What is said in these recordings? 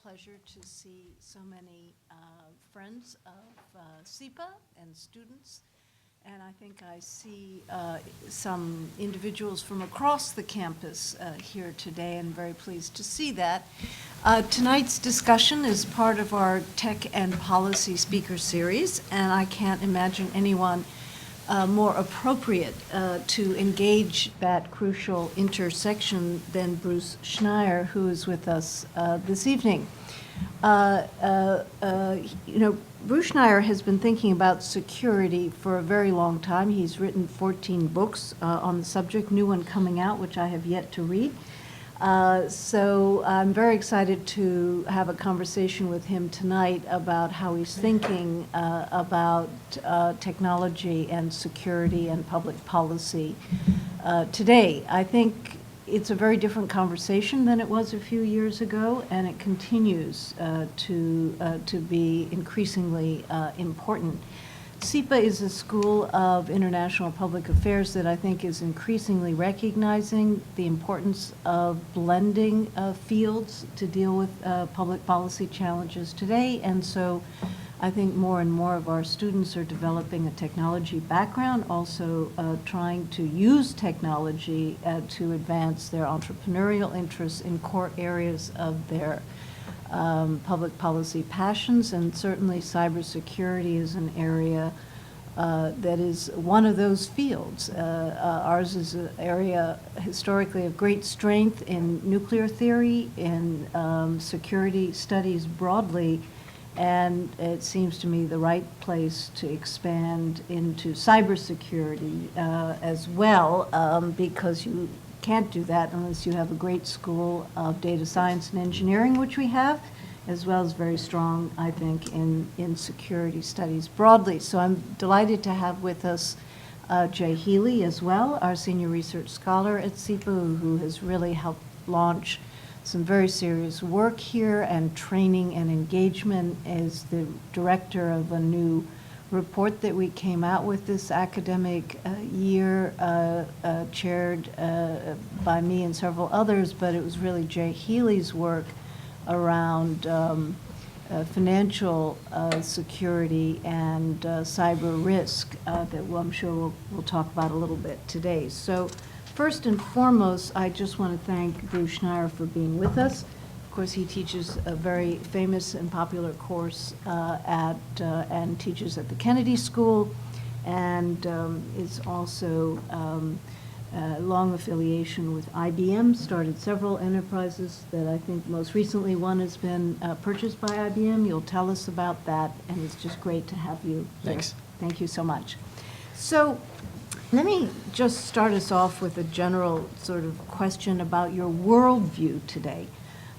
pleasure to see so many friends of SIPA and students. And I think I see some individuals from across the campus here today, and very pleased to see that. Tonight's discussion is part of our Tech and Policy Speaker Series, and I can't imagine anyone more appropriate to engage that crucial intersection than Bruce Schneier, who is with us this evening. Bruce Schneier has been thinking about security for a very long time. He's written 14 books on the subject, new one coming out, which I have yet to read. So I'm very excited to have a conversation with him tonight about how he's thinking about technology and security and public policy today. I think it's a very different conversation than it was a few years ago, and it continues to be increasingly important. SIPA is a school of international public affairs that I think is increasingly recognizing the importance of blending fields to deal with public policy challenges today. And so I think more and more of our students are developing a technology background, also trying to use technology to advance their entrepreneurial interests in core areas of their public policy passions, and certainly cybersecurity is an area that is one of those fields. Ours is an area historically of great strength in nuclear theory, in security studies broadly, and it seems to me the right place to expand into cybersecurity as well, because you can't do that unless you have a great school of data science and engineering, which we have, as well as very strong, I think, in security studies broadly. So I'm delighted to have with us Jay Healy as well, our senior research scholar at SIPA, who has really helped launch some very serious work here and training and engagement, as the director of a new report that we came out with this academic year, chaired by me and several others, but it was really Jay Healy's work around financial security and cyber risk that I'm sure we'll talk about a little bit today. So first and foremost, I just want to thank Bruce Schneier for being with us. Of course, he teaches a very famous and popular course and teaches at the Kennedy School, and is also long affiliation with IBM, started several enterprises that I think most recently one has been purchased by IBM. You'll tell us about that, and it's just great to have you here. Thanks. Thank you so much. So let me just start us off with a general sort of question about your worldview today.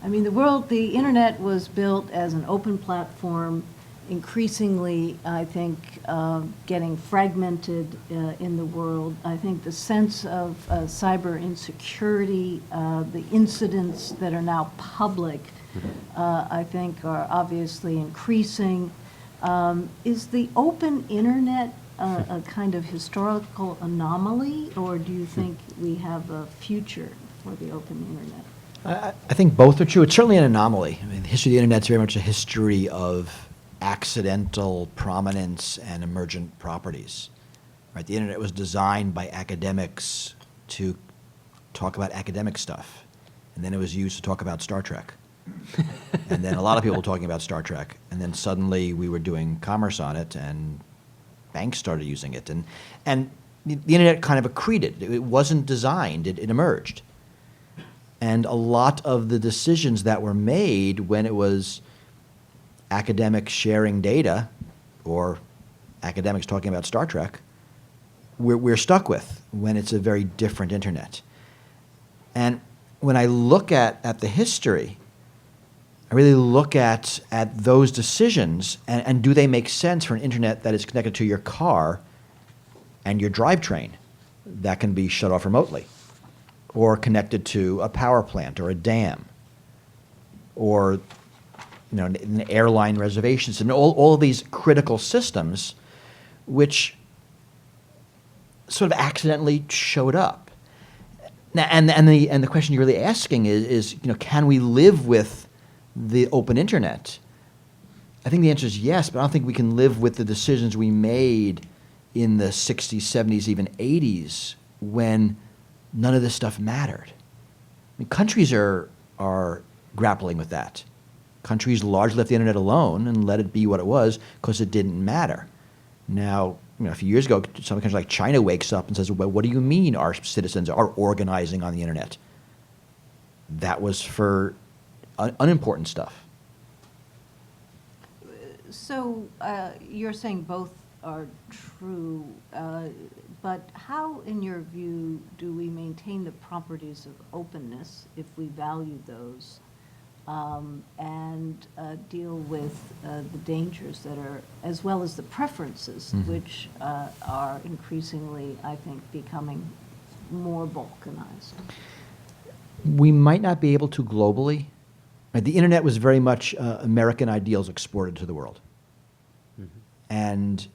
I mean, the internet was built as an open platform, increasingly, I think, getting fragmented in the world. I think the sense of cyber insecurity, the incidents that are now public, I think are obviously increasing. Is the open internet a kind of historical anomaly, or do you think we have a future for the open internet? I think both are true. It's certainly an anomaly. I mean, the history of the internet is very much a history of accidental prominence and emergent properties. Right? The internet was designed by academics to talk about academic stuff, and then it was used to talk about Star Trek. And then a lot of people were talking about Star Trek, and then suddenly we were doing commerce on it, and banks started using it, and the internet kind of accreted. It wasn't designed; it emerged. And a lot of the decisions that were made when it was academics sharing data or academics talking about Star Trek, we're stuck with when it's a very different internet. And when I look at the history, I really look at those decisions and do they make sense for an internet that is connected to your car and your drivetrain that can be shut off remotely, or connected to a power plant or a dam, or an airline reservation system, all of these critical systems which sort of accidentally showed up. Now, and the question you're really asking is can we live with the open internet? I think the answer is yes, but I don't think we can live with the decisions we made in the 60s, 70s, even 80s when none of this stuff mattered. I mean, countries are grappling with that. Countries largely left the internet alone and let it be what it was because it didn't matter. Now, a few years ago, some countries like China wakes up and says, well, what do you mean our citizens are organizing on the internet? That was for unimportant stuff. So you're saying both are true, but how, in your view, do we maintain the properties of openness if we value those, and deal with the dangers that are, as well as the preferences, which are increasingly, I think, becoming more balkanized? We might not be able to globally. Right? The internet was very much American ideals exported to the world. And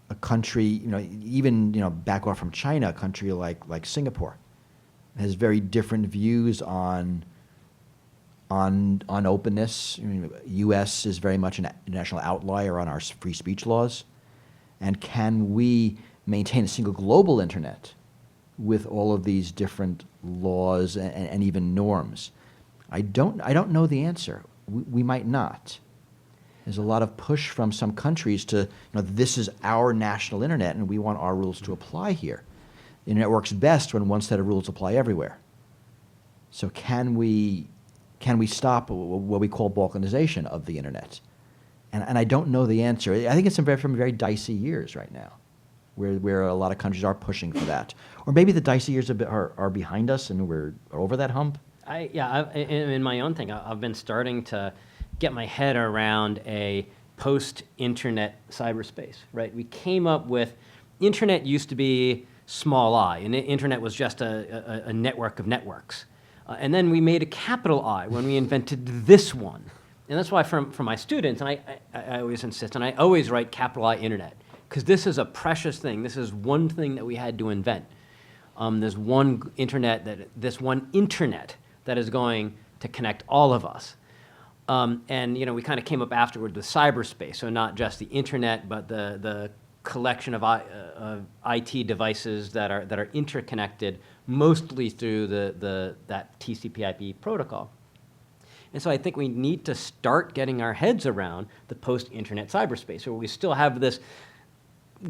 a country, even back off from China, a country like Singapore has very different views on openness. U.S. is very much an international outlier on our free speech laws. And can we maintain a single global internet with all of these different laws and even norms? I don't know the answer. We might not. There's a lot of push from some countries to, this is our national internet and we want our rules to apply here. The internet works best when one set of rules apply everywhere. So can we stop what we call balkanization of the internet? And I don't know the answer. I think it's from very dicey years right now, where a lot of countries are pushing for that. Or maybe the dicey years are behind us and we're over that hump. In my own thing, I've been starting to get my head around a post-internet cyberspace, right? We came up with, internet used to be small I, and internet was just a network of networks. And then we made a capital I when we invented this one. And that's why for my students, and I always insist, and I always write capital I internet, because this is a precious thing. This is one thing that we had to invent. There's one internet that is going to connect all of us. And we kind of came up afterward with cyberspace, so not just the internet, but the collection of IT devices that are interconnected, mostly through that TCP/IP protocol. And so I think we need to start getting our heads around the post-internet cyberspace, where we still have this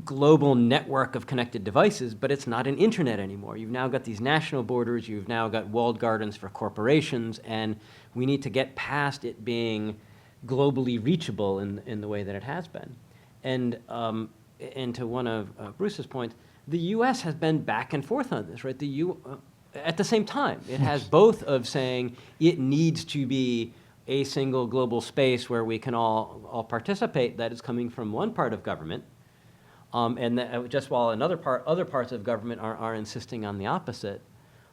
global network of connected devices, but it's not an internet anymore. You've now got these national borders, you've now got walled gardens for corporations, and we need to get past it being globally reachable in the way that it has been. And to one of Bruce's points, the U.S. has been back and forth on this, right? At the same time, it has both of saying it needs to be a single global space where we can all participate, that is coming from one part of government, and just while other parts of government are insisting on the opposite,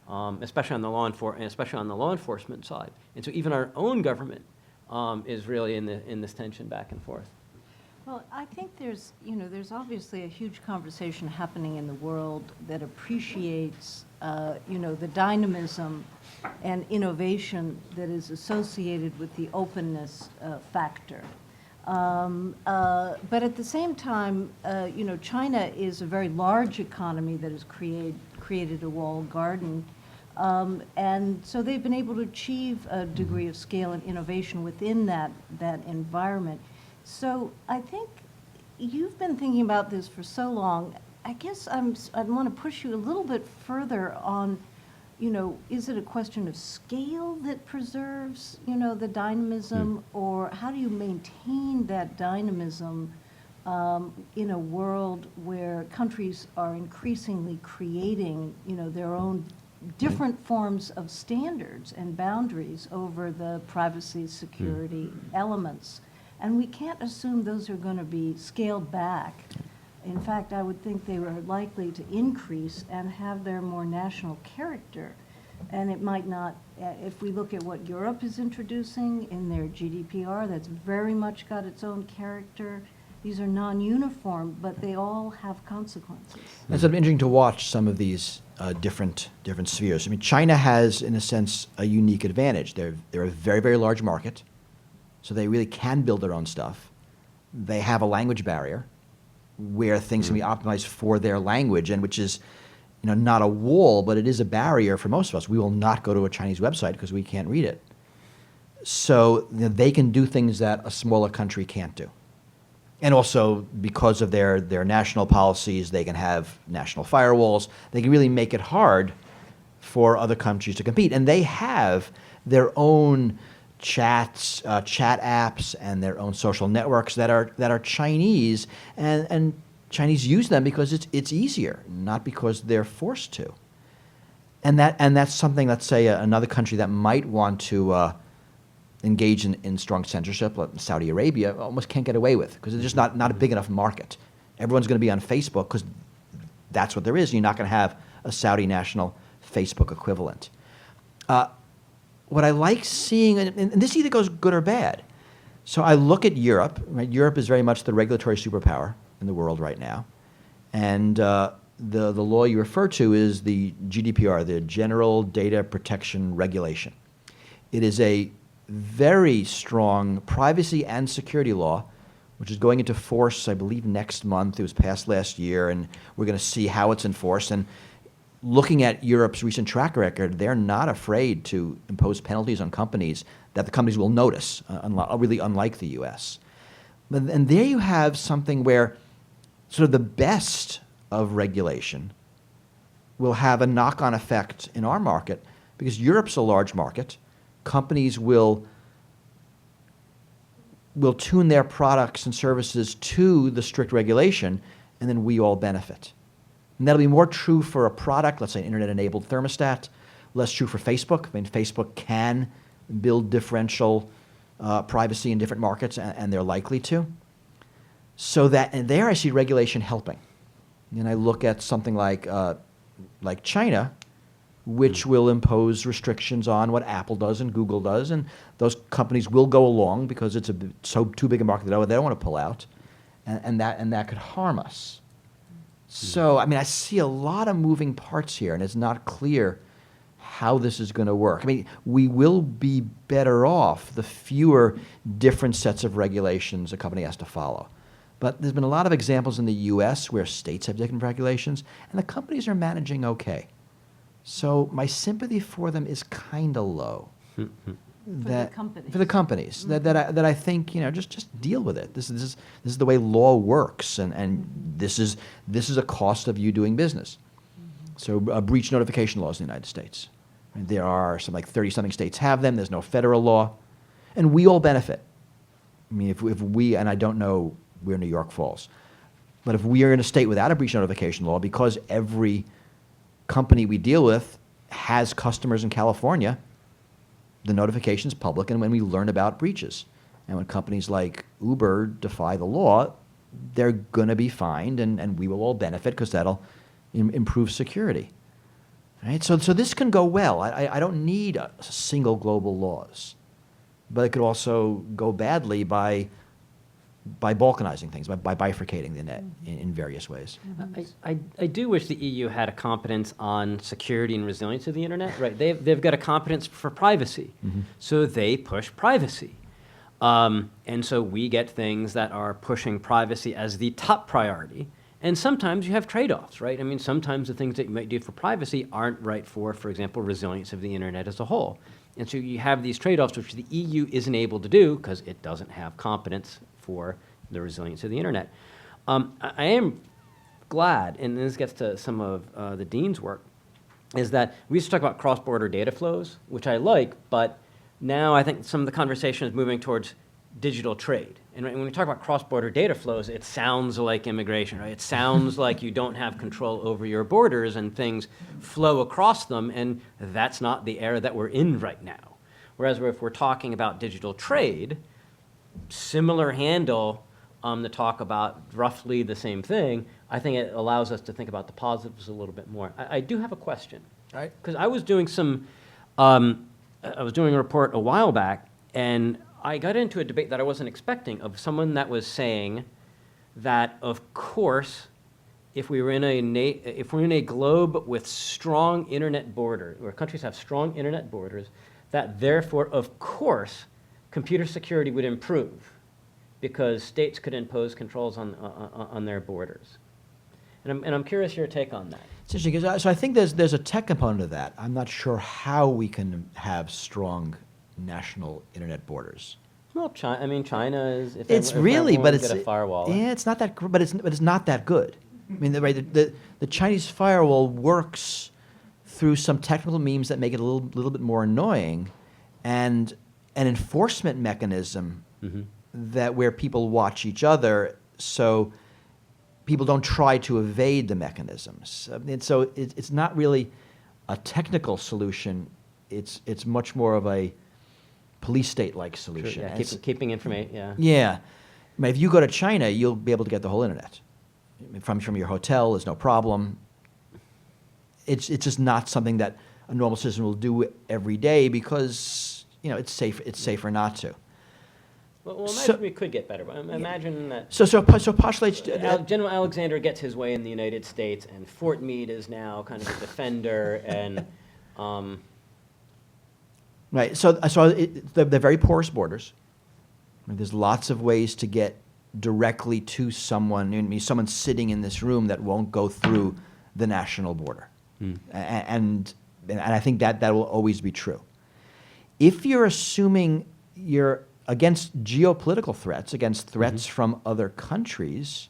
especially on the law enforcement side. And so even our own government is really in this tension back and forth. Well, I think there's obviously a huge conversation happening in the world that appreciates, the dynamism and innovation that is associated with the openness factor. But at the same time, China is a very large economy that has created a walled garden. And so they've been able to achieve a degree of scale and innovation within that environment. So I think you've been thinking about this for so long. I guess I want to push you a little bit further on, is it a question of scale that preserves, the dynamism, or how do you maintain that dynamism in a world where countries are increasingly creating, their own different forms of standards and boundaries over the privacy, security elements? And we can't assume those are going to be scaled back. In fact, I would think they were likely to increase and have their more national character. And it might not, if we look at what Europe is introducing in their GDPR, that's very much got its own character. These are non-uniform, but they all have consequences. It's interesting to watch some of these different spheres. I mean, China has, in a sense, a unique advantage. They're a very, very large market. so they really can build their own stuff. They have a language barrier where things can be optimized for their language, and which is, not a wall, but it is a barrier for most of us. We will not go to a Chinese website because we can't read it. So they can do things that a smaller country can't do. And also, because of their national policies, they can have national firewalls. They can really make it hard for other countries to compete. And they have their own chat apps and their own social networks that are Chinese, and Chinese use them because it's easier, not because they're forced to. And that's something, let's say, another country that might want to engage in strong censorship, like Saudi Arabia, almost can't get away with, because it's just not a big enough market. Everyone's going to be on Facebook because that's what there is. You're not going to have a Saudi national Facebook equivalent. What I like seeing, and this either goes good or bad. So I look at Europe. Right? Europe is very much the regulatory superpower in the world right now. And the law you refer to is the GDPR, the General Data Protection Regulation. It is a very strong privacy and security law, which is going into force, I believe, next month. It was passed last year, and we're going to see how it's enforced. And looking at Europe's recent track record, they're not afraid to impose penalties on companies that the companies will notice, really unlike the US. And there you have something where sort of the best of regulation will have a knock-on effect in our market, because Europe's a large market. Companies will tune their products and services to the strict regulation, and then we all benefit. And that'll be more true for a product, let's say an internet-enabled thermostat, less true for Facebook. I mean, Facebook can build differential privacy in different markets, and they're likely to. So and there I see regulation helping. And I look at something like China, which will impose restrictions on what Apple does and Google does, and those companies will go along because it's too big a market that they don't want to pull out, and that could harm us. So, I mean, I see a lot of moving parts here, and it's not clear how this is going to work. I mean, we will be better off the fewer different sets of regulations a company has to follow. But there's been a lot of examples in the US where states have different regulations, and the companies are managing okay. So my sympathy for them is kind of low. For the companies. For the companies, that I think, just deal with it. This is the way law works, and this is a cost of you doing business. So breach notification laws in the United States. And there are some 30-something states have them. There's no federal law, and we all benefit. I mean, if we, and I don't know where New York falls, but if we are in a state without a breach notification law, because every company we deal with has customers in California, the notification's public, and when we learn about breaches. And when companies like Uber defy the law, they're going to be fined, and we will all benefit because that'll improve security. Right? So this can go well. I don't need single global laws, but it could also go badly by balkanizing things, by bifurcating the net in various ways. I do wish the EU had a competence on security and resilience of the internet, right? They've got a competence for privacy, so they push privacy. And so we get things that are pushing privacy as the top priority. And sometimes you have trade-offs, right? I mean, sometimes the things that you might do for privacy aren't right for example, resilience of the internet as a whole. And so you have these trade-offs which the EU isn't able to do because it doesn't have competence for the resilience of the internet. I am glad, and this gets to some of the dean's work, is that we used to talk about cross-border data flows, which I like, but now I think some of the conversation is moving towards digital trade. And when we talk about cross-border data flows, it sounds like immigration, right? It sounds like you don't have control over your borders and things flow across them, and that's not the era that we're in right now. Whereas if we're talking about digital trade, similar handle to talk about roughly the same thing, I think it allows us to think about the positives a little bit more. I do have a question. Right. Because I was doing I was doing a report a while back, and I got into a debate that I wasn't expecting of someone that was saying that, of course, if we're in a globe with strong internet borders, where countries have strong internet borders, that therefore, of course, computer security would improve because states could impose controls on their borders. And I'm curious your take on that. It's interesting, 'cause so I think there's a tech component of that. I'm not sure how we can have strong national internet borders. Well, China is. If It's everyone really, but would it's get a firewall. Yeah, it's not that, but it's not that good. I mean, the Chinese firewall works through some technical means that make it a little bit more annoying, and an enforcement mechanism that where people watch each other, so people don't try to evade the mechanisms. And so it's not really a technical solution. It's much more of a police state-like solution. Yeah, keeping information. Yeah. Yeah. I mean, if you go to China, you'll be able to get the whole internet. I mean, from your hotel, there's no problem. It's just not something that a normal citizen will do every day because, it's safer not to. Well, imagine So- we could get better. But imagine that So postulates. General Alexander gets his way in the United States, and Fort Meade is now kind of a defender, and Right. So they're very porous borders. I mean, there's lots of ways to get directly to someone. I mean, someone sitting in this room that won't go through the national border, and I think that will always be true. If you're assuming you're against geopolitical threats, against threats from other countries,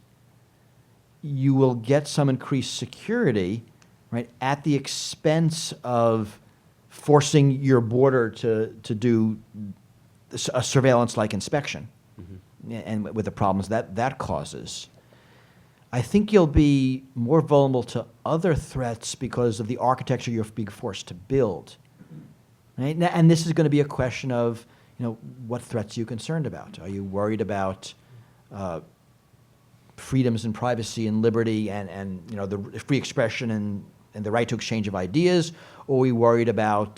you will get some increased security, right, at the expense of forcing your border to do a surveillance-like inspection, and with the problems that causes. I think you'll be more vulnerable to other threats because of the architecture you're being forced to build. Right? And this is going to be a question of, what threats are you concerned about? Are you worried about freedoms and privacy and liberty and the free expression and the right to exchange of ideas? Or are we worried about,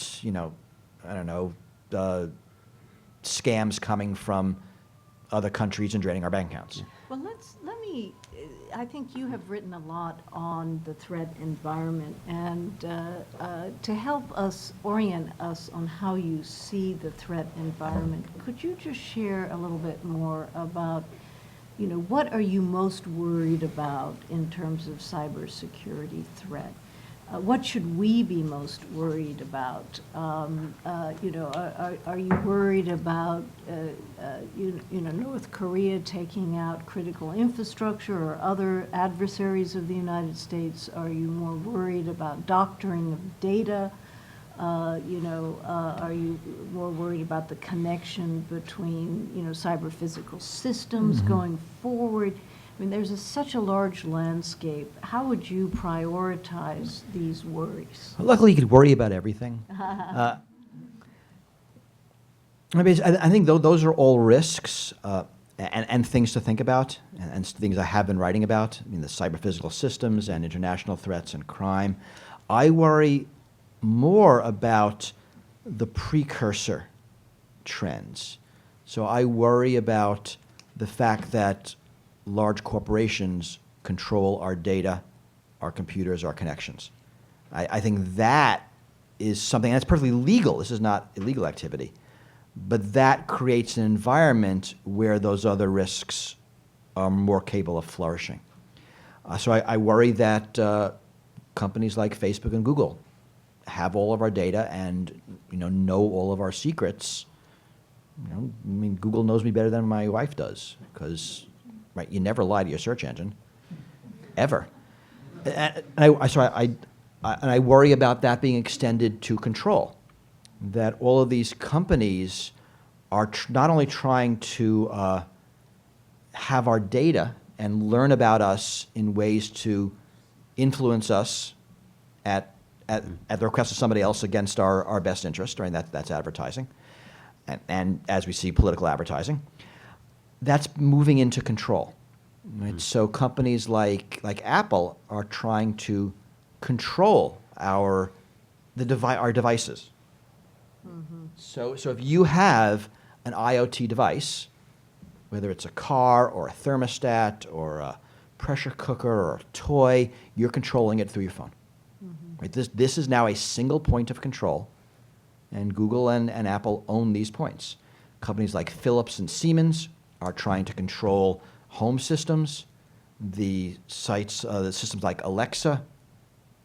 scams coming from other countries and draining our bank accounts? Well, I think you have written a lot on the threat environment, and to help orient us on how you see the threat environment, could you just share a little bit more about, what are you most worried about in terms of cybersecurity threat? What should we be most worried about? Are you worried about, North Korea taking out critical infrastructure or other adversaries of the United States? Are you more worried about doctoring of data? Are you more worried about the connection between, cyber-physical systems going forward? I mean, there's such a large landscape. How would you prioritize these worries? Luckily, you could worry about everything. I think those are all risks and things to think about, and things I have been writing about. I mean, the cyber-physical systems and international threats and crime. I worry more about the precursor trends. So I worry about the fact that large corporations control our data, our computers, our connections. I think that is something that's perfectly legal. This is not illegal activity. But that creates an environment where those other risks are more capable of flourishing. So I worry that companies like Facebook and Google have all of our data and know all of our secrets. Google knows me better than my wife does because, right, you never lie to your search engine, ever. And I worry about that being extended to control. That all of these companies are not only trying to have our data and learn about us in ways to influence us at the request of somebody else against our best interest, right? That's advertising, and as we see, political advertising. That's moving into control. Right? So companies like Apple are trying to control our devices. So if you have an IoT device, whether it's a car or a thermostat or a pressure cooker or a toy, you're controlling it through your phone. Right? This is now a single point of control, and Google and Apple own these points. Companies like Philips and Siemens are trying to control home systems. The systems like Alexa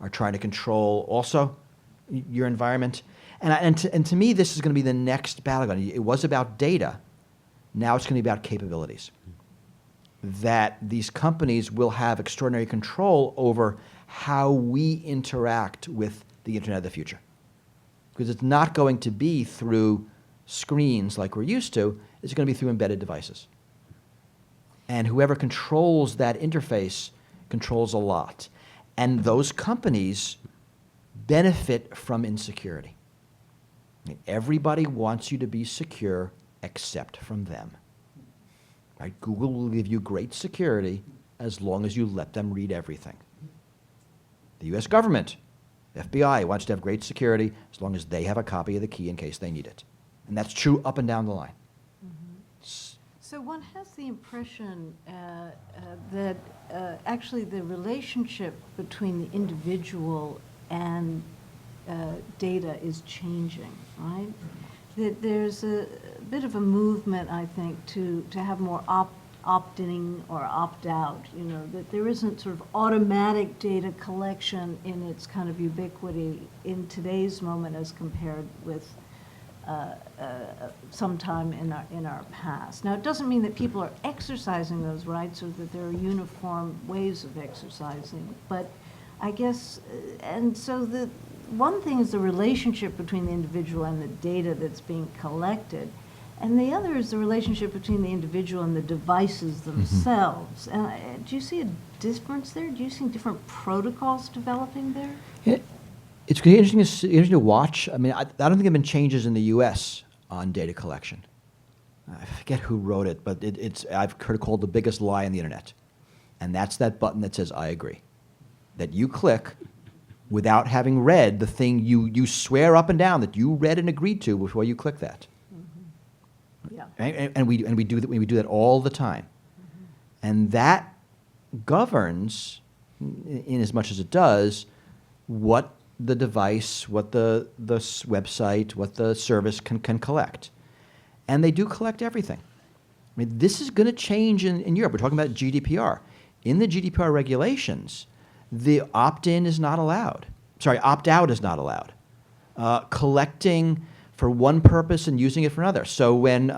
are trying to control also your environment. And to me, this is going to be the next battleground. It was about data. Now it's going to be about capabilities. That these companies will have extraordinary control over how we interact with the Internet of the future. Because it's not going to be through screens like we're used to, it's going to be through embedded devices. And whoever controls that interface controls a lot. And those companies benefit from insecurity. I mean, everybody wants you to be secure except from them. Right? Google will give you great security as long as you let them read everything. The US government, FBI, wants to have great security as long as they have a copy of the key in case they need it. And that's true up and down the line. So one has the impression that actually the relationship between the individual and data is changing, right? That there's a bit of a movement, I think, to have more opt-in or opt-out, you know, that there isn't sort of automatic data collection in its kind of ubiquity in today's moment as compared with sometime in our past. Now, it doesn't mean that people are exercising those rights or that there are uniform ways of exercising, but I guess, and so the one thing is the relationship between the individual and the data that's being collected, and the other is the relationship between the individual and the devices themselves. And do you see a difference there? Do you see different protocols developing there? It's going to be interesting to watch. I mean, I don't think there have been changes in the U.S. on data collection. I forget who wrote it, but I've heard it called the biggest lie on the internet. And that's that button that says, I agree. That you click without having read the thing you swear up and down that you read and agreed to before you click that. Yeah. And we do that all the time. And that governs, in as much as it does, what the device, what the website, what the service can collect. And they do collect everything. I mean, this is going to change in Europe. We're talking about GDPR. In the GDPR regulations, the opt-in is not allowed. Sorry, opt-out is not allowed. Collecting for one purpose and using it for another. So when,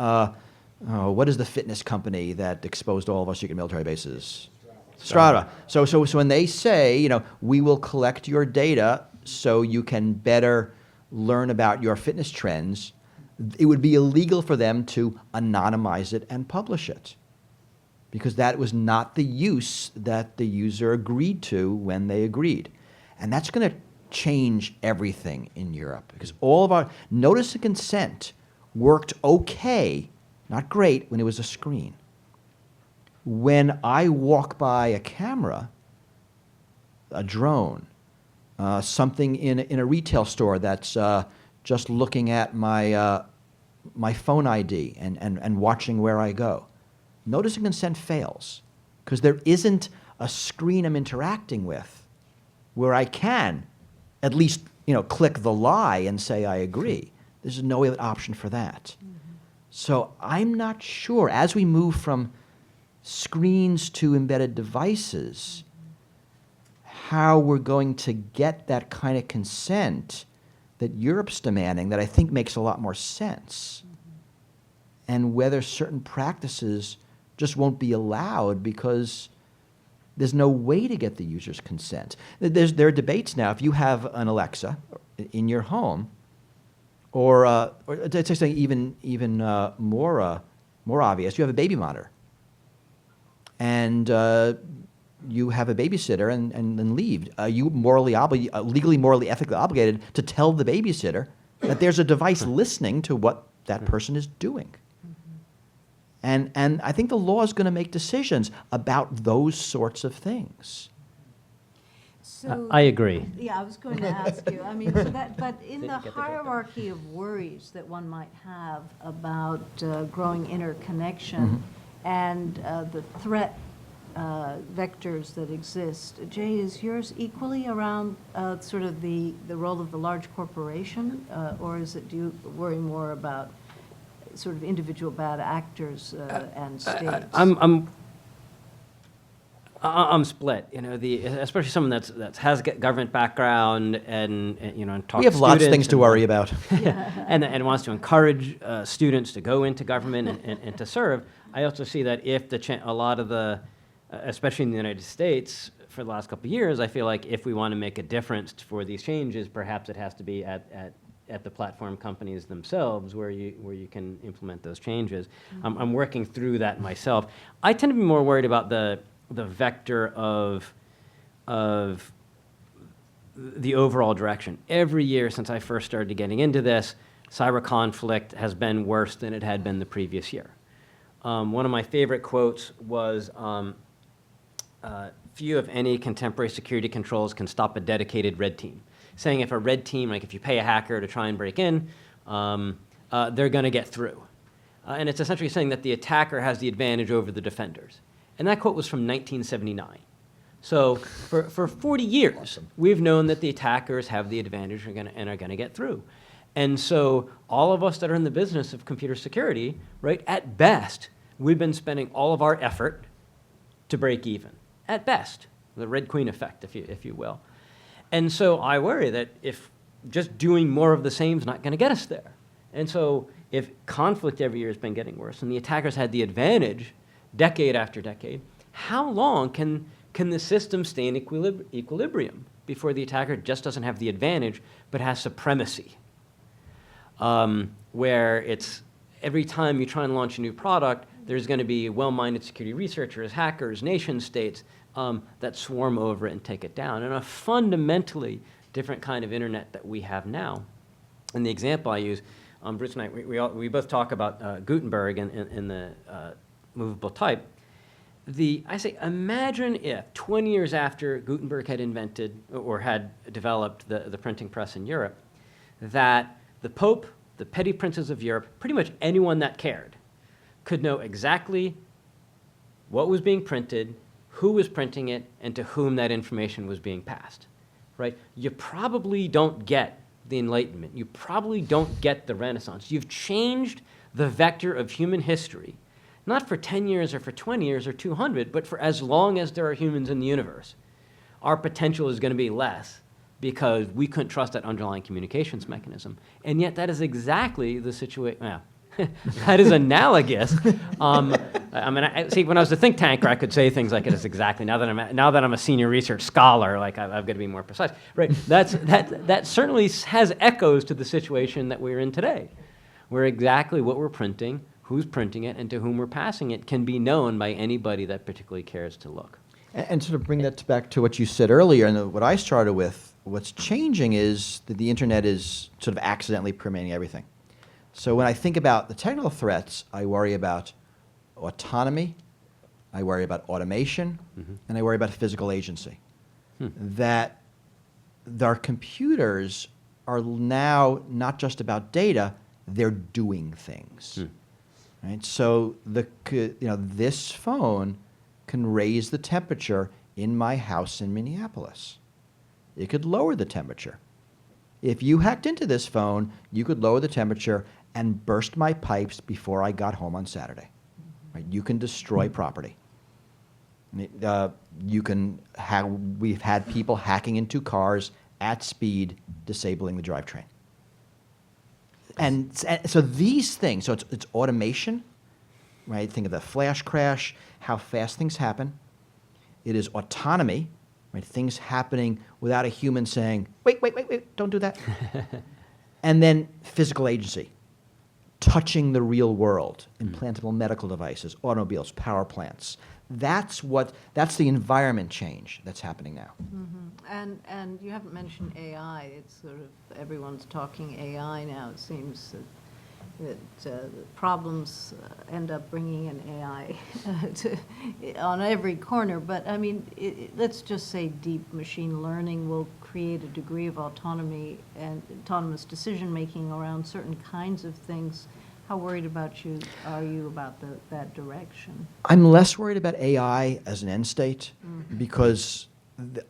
what is the fitness company that exposed all of our secret military bases? Strata. So when they say, you know, we will collect your data so you can better learn about your fitness trends, it would be illegal for them to anonymize it and publish it, because that was not the use that the user agreed to when they agreed. And that's going to change everything in Europe, because all of our notice and consent worked okay, not great, when it was a screen. When I walk by a camera, a drone, something in a retail store that's just looking at my phone ID and watching where I go, notice and consent fails, because there isn't a screen I'm interacting with where I can at least, you know, click the lie and say I agree. There's no other option for that. So I'm not sure, as we move from screens to embedded devices, how we're going to get that kind of consent that Europe's demanding, that I think makes a lot more sense, and whether certain practices just won't be allowed because there's no way to get the user's consent. There are debates now. If you have an Alexa in your home, or to say something even more obvious, you have a baby monitor, and you have a babysitter and leave. Are you legally, morally, ethically obligated to tell the babysitter that there's a device listening to what that person is doing? And I think the law is going to make decisions about those sorts of things. So, I agree. Yeah, I was going to ask you. I mean, so that, but in the hierarchy of worries that one might have about growing interconnection and the threat vectors that exist, Jay, is yours equally around sort of the role of the large corporation, or do you worry more about sort of individual bad actors and states? I'm split. You know, especially someone that has government background and you know, and talks We have to lots of students things to worry about. and wants to encourage students to go into government and to serve. I also see that if a lot of the, especially in the United States, for the last couple of years, I feel like if we want to make a difference for these changes, perhaps it has to be at the platform companies themselves where you can implement those changes. Mm-hmm. I'm working through that myself. I tend to be more worried about the vector of the overall direction. Every year since I first started getting into this, cyber conflict has been worse than it had been the previous year. One of my favorite quotes was, few if any contemporary security controls can stop a dedicated red team. Saying if a red team, like if you pay a hacker to try and break in, they're going to get through. And it's essentially saying that the attacker has the advantage over the defenders. And that quote was from 1979. So for 40 years, we've known that the attackers have the advantage and are going to get through. And so all of us that are in the business of computer security, right, at best, we've been spending all of our effort to break even. At best, the Red Queen effect, if you will. And so I worry that if just doing more of the same is not going to get us there. And so if conflict every year has been getting worse and the attackers had the advantage decade after decade, how long can the system stay in equilibrium before the attacker just doesn't have the advantage but has supremacy? Where it's every time you try and launch a new product, there's going to be well-minded security researchers, hackers, nation states that swarm over it and take it down. And a fundamentally different kind of internet that we have now. And the example I use, Bruce and I, we both talk about Gutenberg in the movable type. I say, imagine if 20 years after Gutenberg had invented or had developed the printing press in Europe, that the Pope, the petty princes of Europe, pretty much anyone that cared, could know exactly what was being printed, who was printing it, and to whom that information was being passed, right? You probably don't get the Enlightenment. You probably don't get the Renaissance. You've changed the vector of human history, not for 10 years or for 20 years or 200, but for as long as there are humans in the universe. Our potential is going to be less because we couldn't trust that underlying communications mechanism. And yet that is exactly the situation. Well, that is analogous. I mean, see, when I was a think tanker, I could say things like it is exactly. Now that I'm a senior research scholar, like I've got to be more precise. Right? That certainly has echoes to the situation that we're in today, where exactly what we're printing, who's printing it, and to whom we're passing it can be known by anybody that particularly cares to look. And sort of bring that back to what you said earlier, and what I started with. What's changing is that the internet is sort of accidentally permeating everything. So when I think about the technical threats, I worry about autonomy, I worry about automation, and I worry about physical agency. That our computers are now not just about data, they're doing things. Right? So this phone can raise the temperature in my house in Minneapolis. It could lower the temperature. If you hacked into this phone, you could lower the temperature and burst my pipes before I got home on Saturday. Right? You can destroy property. We've had people hacking into cars at speed, disabling the drivetrain. And so these things, so it's automation, right? Think of the flash crash, how fast things happen. It is autonomy, right? Things happening without a human saying, wait, don't do that. And then physical agency, touching the real world, implantable medical devices, automobiles, power plants. That's the environment change that's happening now. And you haven't mentioned AI. It's sort of, everyone's talking AI now. It seems that problems end up bringing in AI on every corner. But I mean, let's just say deep machine learning will create a degree of autonomy and autonomous decision-making around certain kinds of things. How worried are you about that direction? I'm less worried about AI as an end state because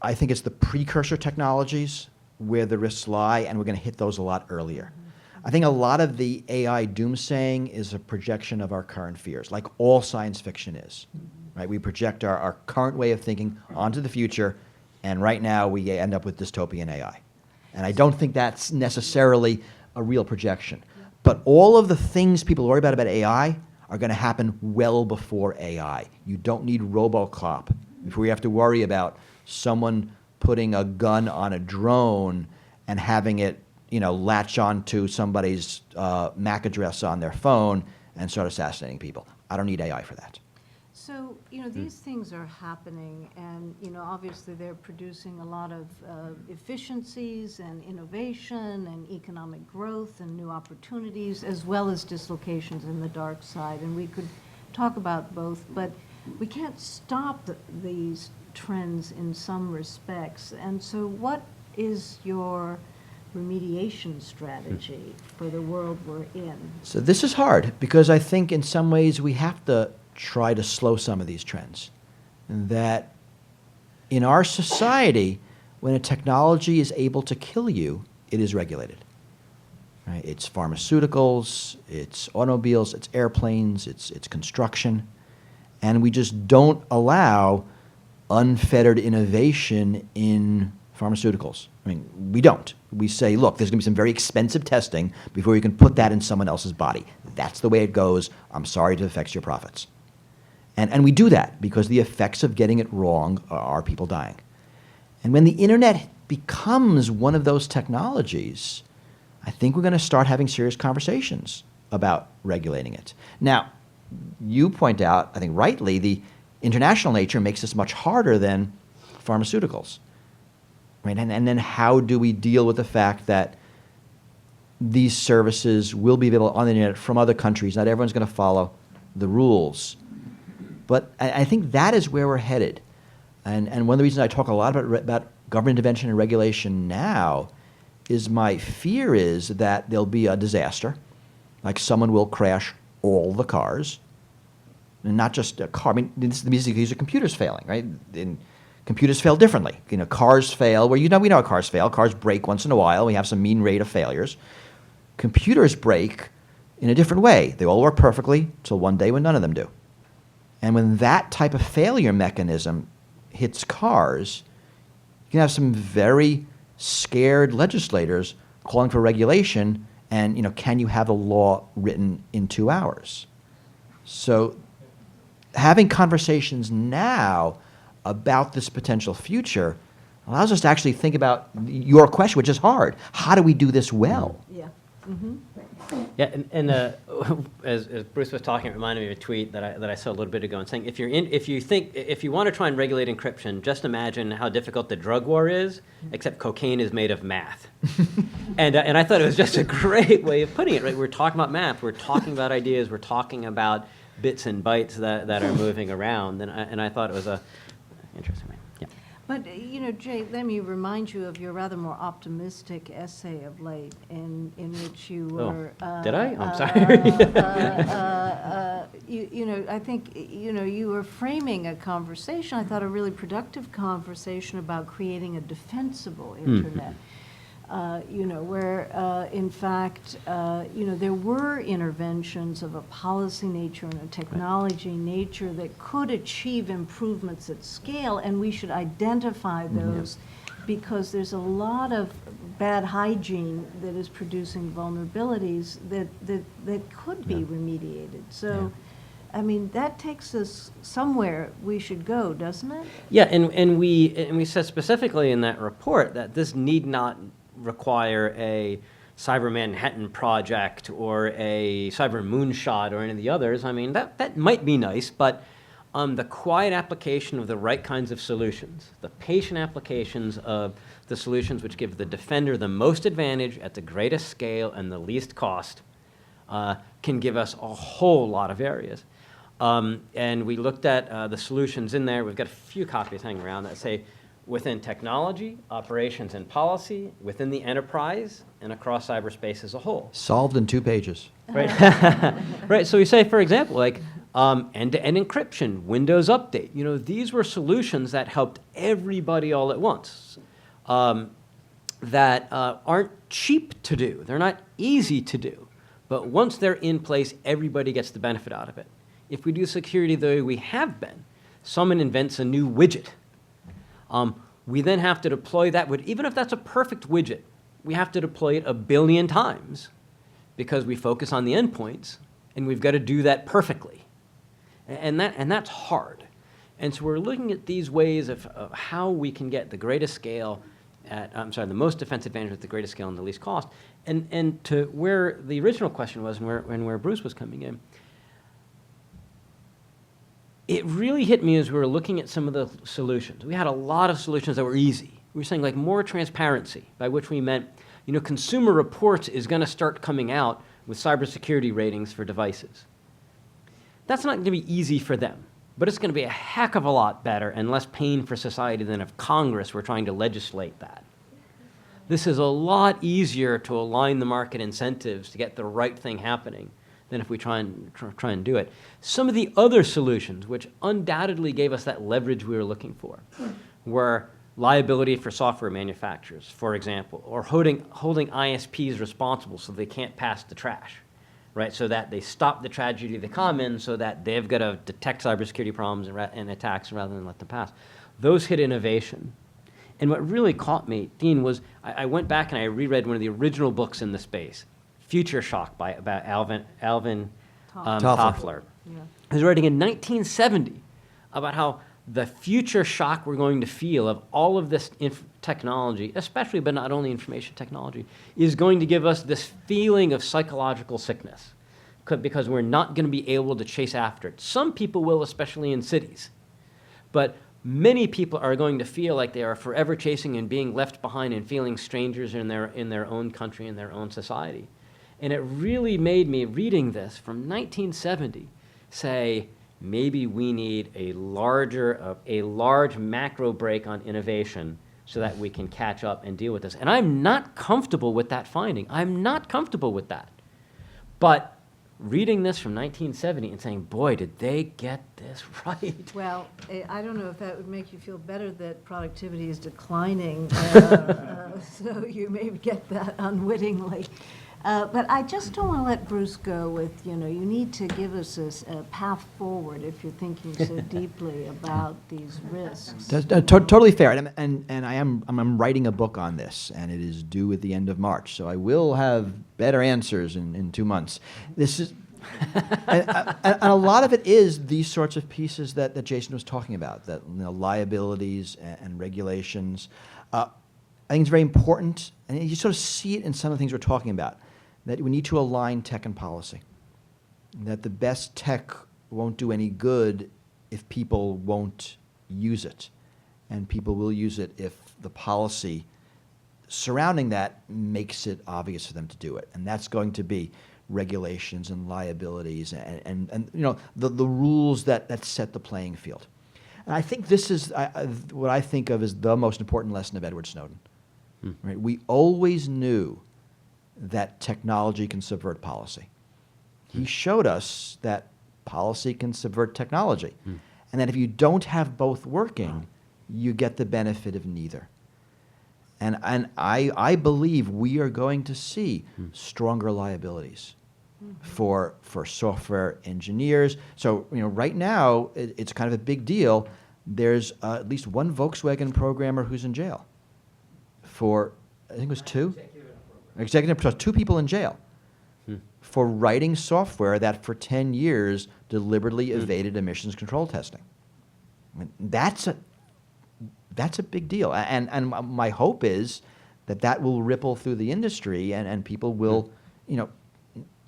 I think it's the precursor technologies where the risks lie, and we're going to hit those a lot earlier. I think a lot of the AI doomsaying is a projection of our current fears, like all science fiction is. Right? We project our current way of thinking onto the future, and right now we end up with dystopian AI. And I don't think that's necessarily a real projection. But all of the things people worry about AI are going to happen well before AI. You don't need RoboCop before you have to worry about someone putting a gun on a drone and having it, latch onto somebody's MAC address on their phone and start assassinating people. I don't need AI for that. So, these things are happening, and, obviously they're producing a lot of efficiencies and innovation and economic growth and new opportunities, as well as dislocations in the dark side. And we could talk about both, but we can't stop these trends in some respects. And so what is your remediation strategy for the world we're in? So this is hard, because I think in some ways we have to try to slow some of these trends. And that in our society, when a technology is able to kill you, it is regulated. Right? It's pharmaceuticals, it's automobiles, it's airplanes, it's construction. And we just don't allow unfettered innovation in pharmaceuticals. I mean, we don't. We say, look, there's going to be some very expensive testing before you can put that in someone else's body. That's the way it goes. I'm sorry it affects your profits. And we do that because the effects of getting it wrong are people dying. And when the internet becomes one of those technologies, I think we're going to start having serious conversations about regulating it. Now, you point out, I think rightly, the international nature makes this much harder than pharmaceuticals. Right? And then how do we deal with the fact that these services will be available on the internet from other countries? Not everyone's going to follow the rules. But I think that is where we're headed. And one of the reasons I talk a lot about government intervention and regulation now is my fear is that there'll be a disaster, like someone will crash all the cars, and not just a car. I mean, these are computers failing, right? And computers fail differently. Cars fail where we know how cars fail. Cars break once in a while. We have some mean rate of failures. Computers break in a different way. They all work perfectly until one day when none of them do. And when that type of failure mechanism hits cars, you can have some very scared legislators calling for regulation and, can you have a law written in 2 hours? So having conversations now about this potential future allows us to actually think about your question, which is hard. How do we do this well? Yeah. Mm-hmm. Yeah, and as Bruce was talking, it reminded me of a tweet that I saw a little bit ago, and saying if you want to try and regulate encryption, just imagine how difficult the drug war is, except cocaine is made of math. and I thought it was just a great way of putting it. Right, we're talking about math, we're talking about ideas, we're talking about bits and bytes that are moving around, and I thought it was a interesting way. Yeah. But, Jay, let me remind you of your rather more optimistic essay of late in which you were... Did I? I'm sorry. I think, you were framing a conversation, I thought a really productive conversation about creating a defensible internet. Where, in fact, there were interventions of a policy nature and a technology nature that could achieve improvements at scale, and we should identify those because there's a lot of bad hygiene that is producing vulnerabilities that could be remediated. So, I mean, that takes us somewhere we should go, doesn't it? Yeah, and we said specifically in that report that this need not require a Cyber Manhattan Project or a Cyber Moonshot or any of the others. I mean, that might be nice, but the quiet application of the right kinds of solutions, the patient applications of the solutions which give the defender the most advantage at the greatest scale and the least cost, can give us a whole lot of areas. And we looked at the solutions in there. We've got a few copies hanging around that say, within technology, operations, and policy, within the enterprise, and across cyberspace as a whole. Solved in 2 pages. Right. Right. So we say, for example, like end-to-end encryption, Windows Update. These were solutions that helped everybody all at once. that aren't cheap to do. They're not easy to do. But once they're in place, everybody gets the benefit out of it. If we do security the way we have been, someone invents a new widget. We then have to deploy that widget. Even if that's a perfect widget, we have to deploy it 1 billion times because we focus on the endpoints, and we've got to do that perfectly. And that's hard. And so we're looking at these ways of how we can get the greatest scale the most defense advantage with the greatest scale and the least cost. And to where the original question was and where Bruce was coming in, it really hit me as we were looking at some of the solutions. We had a lot of solutions that were easy. We were saying like more transparency, by which we meant, Consumer Reports is going to start coming out with cybersecurity ratings for devices. That's not going to be easy for them, but it's going to be a heck of a lot better and less pain for society than if Congress were trying to legislate that. This is a lot easier to align the market incentives to get the right thing happening than if we try and do it. Some of the other solutions, which undoubtedly gave us that leverage we were looking for, were liability for software manufacturers, for example, or holding ISPs responsible so they can't pass the trash, right? So that they stop the tragedy of the commons so that they've got to detect cybersecurity problems and attacks rather than let them pass. Those hit innovation. And what really caught me, Dean, was I went back and I reread one of the original books in the space, Future Shock about Alvin Toffler. Yeah. He was writing in 1970 about how the future shock we're going to feel of all of this technology, especially but not only information technology, is going to give us this feeling of psychological sickness because we're not going to be able to chase after it. Some people will, especially in cities. But many people are going to feel like they are forever chasing and being left behind and feeling strangers in their own country, in their own society. And it really made me, reading this from 1970, say, maybe we need a large macro break on innovation so that we can catch up and deal with this. And I'm not comfortable with that finding. I'm not comfortable with that. But reading this from 1970 and saying, boy, did they get this right. Well, I don't know if that would make you feel better that productivity is declining, so you may get that unwittingly. But I just don't want to let Bruce go with, you need to give us a path forward if you're thinking so deeply about these risks. That's totally fair, and I'm writing a book on this, and it is due at the end of March, so I will have better answers in 2 months. This is, and a lot of it is these sorts of pieces that Jason was talking about, that liabilities and regulations. I think it's very important, and you sort of see it in some of the things we're talking about, that we need to align tech and policy. That the best tech won't do any good if people won't use it. And people will use it if the policy surrounding that makes it obvious for them to do it. And that's going to be regulations and liabilities and the rules that set the playing field. And I think this is what I think of as the most important lesson of Edward Snowden. Right? We always knew that technology can subvert policy. He showed us that policy can subvert technology, and that if you don't have both working, you get the benefit of neither. And I believe we are going to see stronger liabilities for software engineers. So right now it's kind of a big deal. There's at least one Volkswagen programmer who's in jail for, I think it was two? Executive, 2 people in jail for writing software that for 10 years deliberately evaded emissions control testing. I mean, that's a big deal. And my hope is that will ripple through the industry and people will,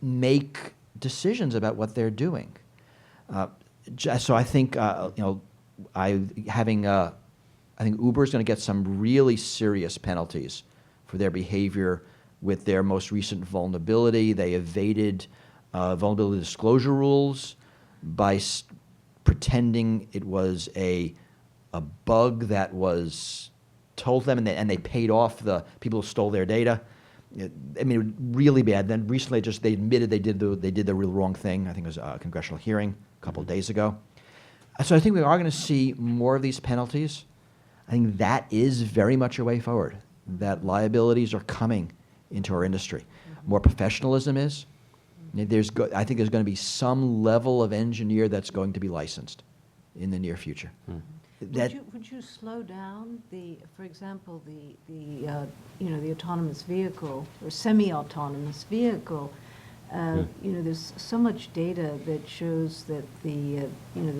make decisions about what they're doing. So I think, I think Uber is going to get some really serious penalties for their behavior with their most recent vulnerability. They evaded vulnerability disclosure rules by pretending it was a bug that was told them, and they paid off the people who stole their data. Really bad. Then recently, they admitted they did the real wrong thing. I think it was a congressional hearing a couple of days ago. So I think we are going to see more of these penalties. I think that is very much a way forward. that liabilities are coming into our industry. More professionalism is. I think there's going to be some level of engineer that's going to be licensed in the near future. Would you slow down for example, the autonomous vehicle or semi-autonomous vehicle? There's so much data that shows that the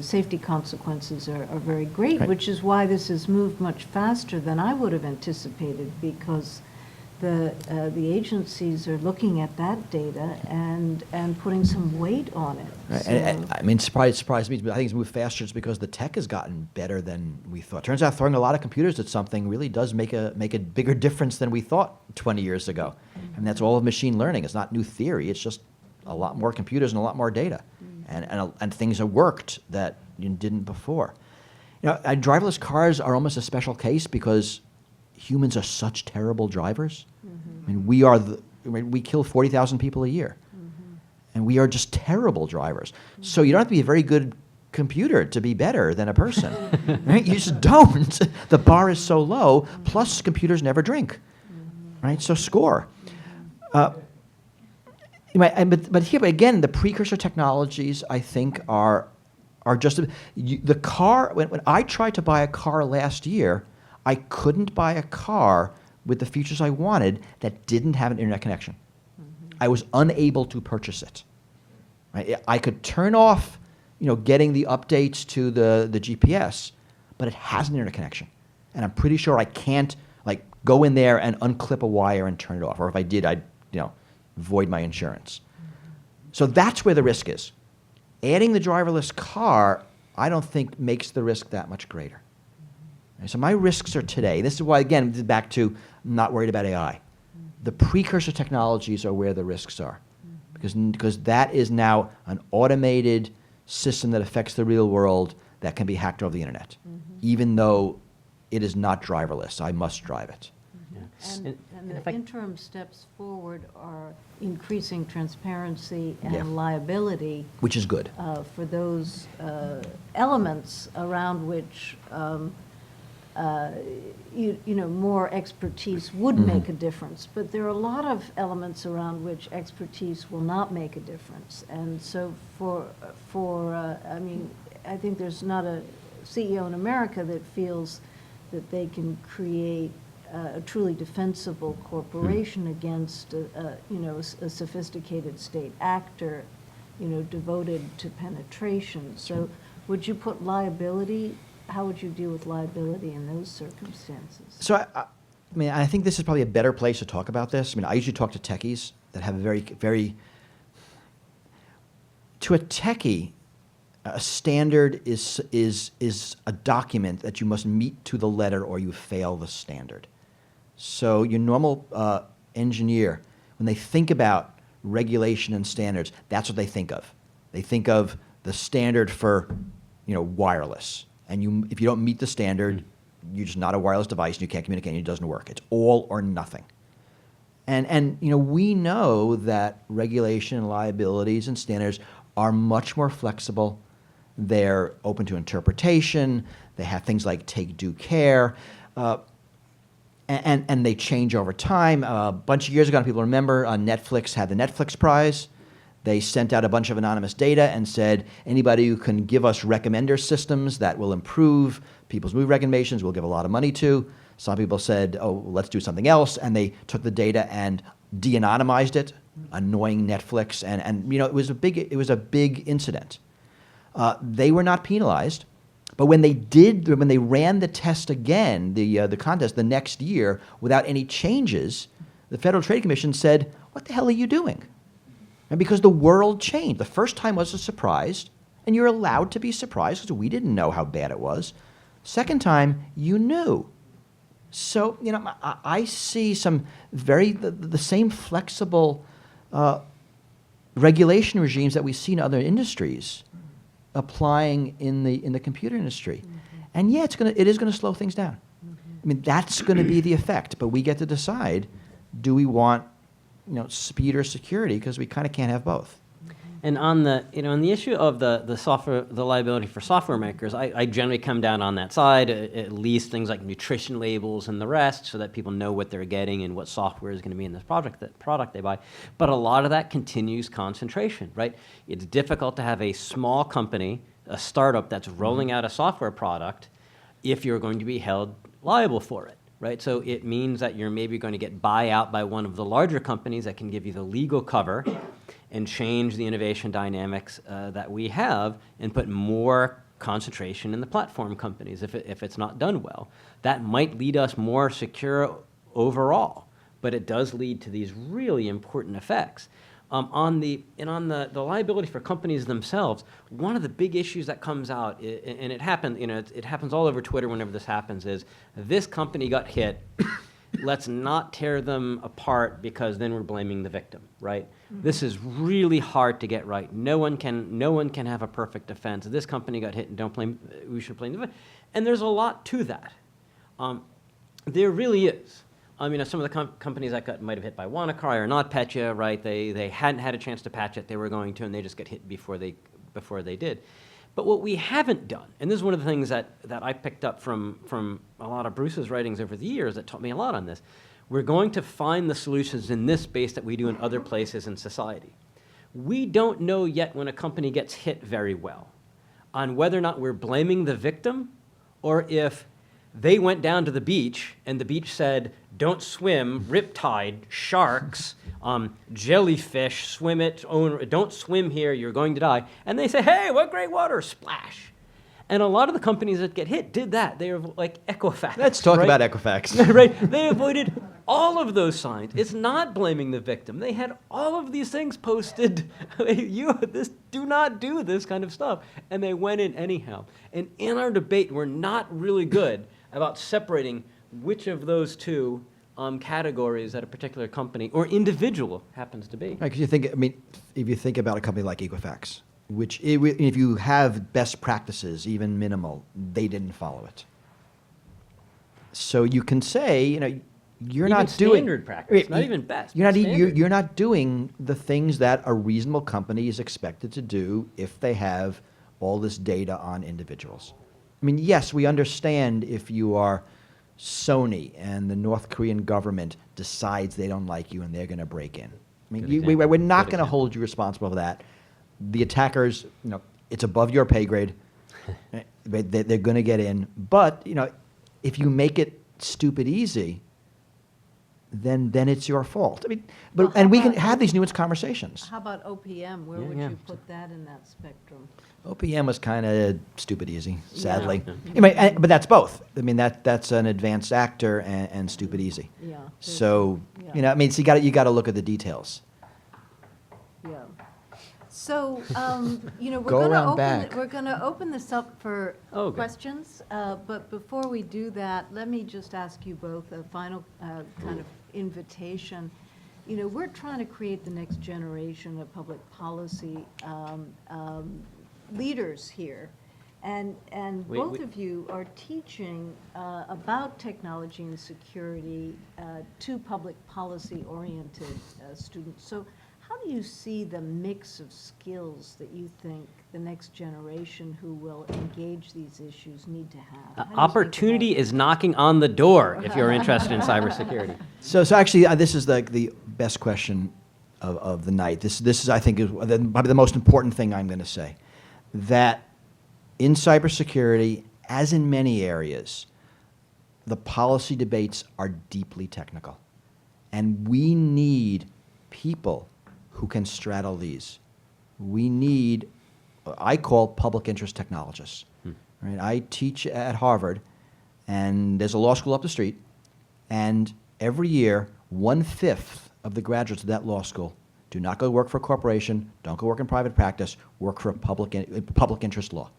safety consequences are very great, Right. which is why this has moved much faster than I would have anticipated, because the agencies are looking at that data and putting some weight on it. Right. So- And I mean, surprised me, but I think it's moved faster just because the tech has gotten better than we thought. Turns out throwing a lot of computers at something really does make a bigger difference than we thought 20 years ago. And that's all of machine learning. It's not new theory. It's just a lot more computers and a lot more data. And things have worked that you didn't before. Driverless cars are almost a special case because humans are such terrible drivers. I mean, we kill 40,000 people a year. And we are just terrible drivers. So you don't have to be a very good computer to be better than a person. Right? You just don't. The bar is so low, plus computers never drink. Right? So score. But here again, the precursor technologies, I think, are just the car. When I tried to buy a car last year, I couldn't buy a car with the features I wanted that didn't have an internet connection. I was unable to purchase it. Right? I could turn off, getting the updates to the GPS, but it has an internet connection, and I'm pretty sure I can't go in there and unclip a wire and turn it off. Or if I did, I'd void my insurance. So that's where the risk is. Adding the driverless car, I don't think makes the risk that much greater. So my risks are today. This is why, again, back to not worried about AI. The precursor technologies are where the risks are, because that is now an automated system that affects the real world that can be hacked over the internet, even though it is not driverless. I must drive it. And And if the I- interim steps forward are increasing transparency and Yeah. liability Which is good. for those elements around which more expertise would make a difference. But there are a lot of elements around which expertise will not make a difference. And so I think there's not a CEO in America that feels that they can create a truly defensible corporation against a sophisticated state actor, devoted to penetration. So would you put liability, how would you deal with liability in those circumstances? So I think this is probably a better place to talk about this. I usually talk to techies that have to a techie, a standard is a document that you must meet to the letter or you fail the standard. So your normal engineer, when they think about regulation and standards, that's what they think of. They think of the standard for, wireless. And if you don't meet the standard, you're just not a wireless device and you can't communicate and it doesn't work. It's all or nothing. And we know that regulation and liabilities and standards are much more flexible. They're open to interpretation. They have things like take due care. And they change over time. A bunch of years ago, people remember, Netflix had the Netflix Prize. They sent out a bunch of anonymous data and said, anybody who can give us recommender systems that will improve people's movie recommendations, we'll give a lot of money to. Some people said, oh, let's do something else. And they took the data and de-anonymized it, annoying Netflix. And it was a big incident. They were not penalized. But when they ran the test again, the contest the next year, without any changes, the Federal Trade Commission said, what the hell are you doing? And because the world changed. The first time was a surprise, and you're allowed to be surprised because we didn't know how bad it was. Second time, you knew. So, I see some the same flexible regulation regimes that we see in other industries applying in the computer industry. And yeah, it is going to slow things down. That's going to be the effect, but we get to decide, do we want speed or security, because we kind of can't have both. And on the, on the issue of the software, the liability for software makers, I generally come down on that side, at least things like nutrition labels and the rest, so that people know what they're getting and what software is going to be in this product they buy. But a lot of that continues concentration, right? It's difficult to have a small company, a startup that's rolling out a software product, if you're going to be held liable for it. Right, so it means that you're maybe going to get buyout by one of the larger companies that can give you the legal cover and change the innovation dynamics that we have and put more concentration in the platform companies if it's not done well. That might lead us more secure overall, but it does lead to these really important effects. On the liability for companies themselves, one of the big issues that comes out, and it happens, it happens all over Twitter whenever this happens, is this company got hit. Let's not tear them apart because then we're blaming the victim, right? Mm-hmm. This is really hard to get right. No one can have a perfect defense. This company got hit, and we should blame the victim. And there's a lot to that. There really is. Some of the companies that might have hit by WannaCry or NotPetya, right? They hadn't had a chance to patch it. They were going to, and they just get hit before they did. But what we haven't done, and this is one of the things that I picked up from a lot of Bruce's writings over the years that taught me a lot on this, we're going to find the solutions in this space that we do in other places in society. We don't know yet when a company gets hit very well on whether or not we're blaming the victim or if they went down to the beach and the beach said, don't swim, riptide, sharks, jellyfish, swim it, don't swim here, you're going to die. And they say, hey, what great water, splash. And a lot of the companies that get hit did that. They were like Equifax. Let's talk right? about Equifax. Right, they avoided all of those signs. It's not blaming the victim. They had all of these things posted. Do not do this kind of stuff. And they went in anyhow. And in our debate, we're not really good about separating which of those two categories that a particular company or individual happens to be. Right, because if you think about a company like Equifax, which if you have best practices, even minimal, they didn't follow it. So you can say, you're Even not doing standard practice, not even best. You're not doing the things that a reasonable company is expected to do if they have all this data on individuals. Yes, we understand if you are Sony and the North Korean government decides they don't like you and they're going to break in. We're not going to hold you responsible for that. The attackers, it's above your pay grade. They're going to get in. But, if you make it stupid easy, then it's your fault. And we can have these nuanced conversations. How about OPM? Where would you put that in that spectrum? OPM was kind of stupid easy, sadly. Yeah. But that's both. That's an advanced actor and stupid easy. Yeah. So, so you got to look at the details. Yeah. So, we're going to open this up for questions. But before we do that, let me just ask you both a final kind of invitation. We're trying to create the next generation of public policy leaders here. And both of you are teaching about technology and security to public policy-oriented students. So how do you see the mix of skills that you think the next generation who will engage these issues need to have? Opportunity is knocking on the door if you're interested in cybersecurity. So actually, this is the best question of the night. This is, I think, is probably the most important thing I'm going to say. That in cybersecurity, as in many areas, the policy debates are deeply technical. And we need people who can straddle these. We need, I call public interest technologists. Right? I teach at Harvard, and there's a law school up the street, and every year, 1/5 of the graduates of that law school do not go work for a corporation, don't go work in private practice, work for a public interest law.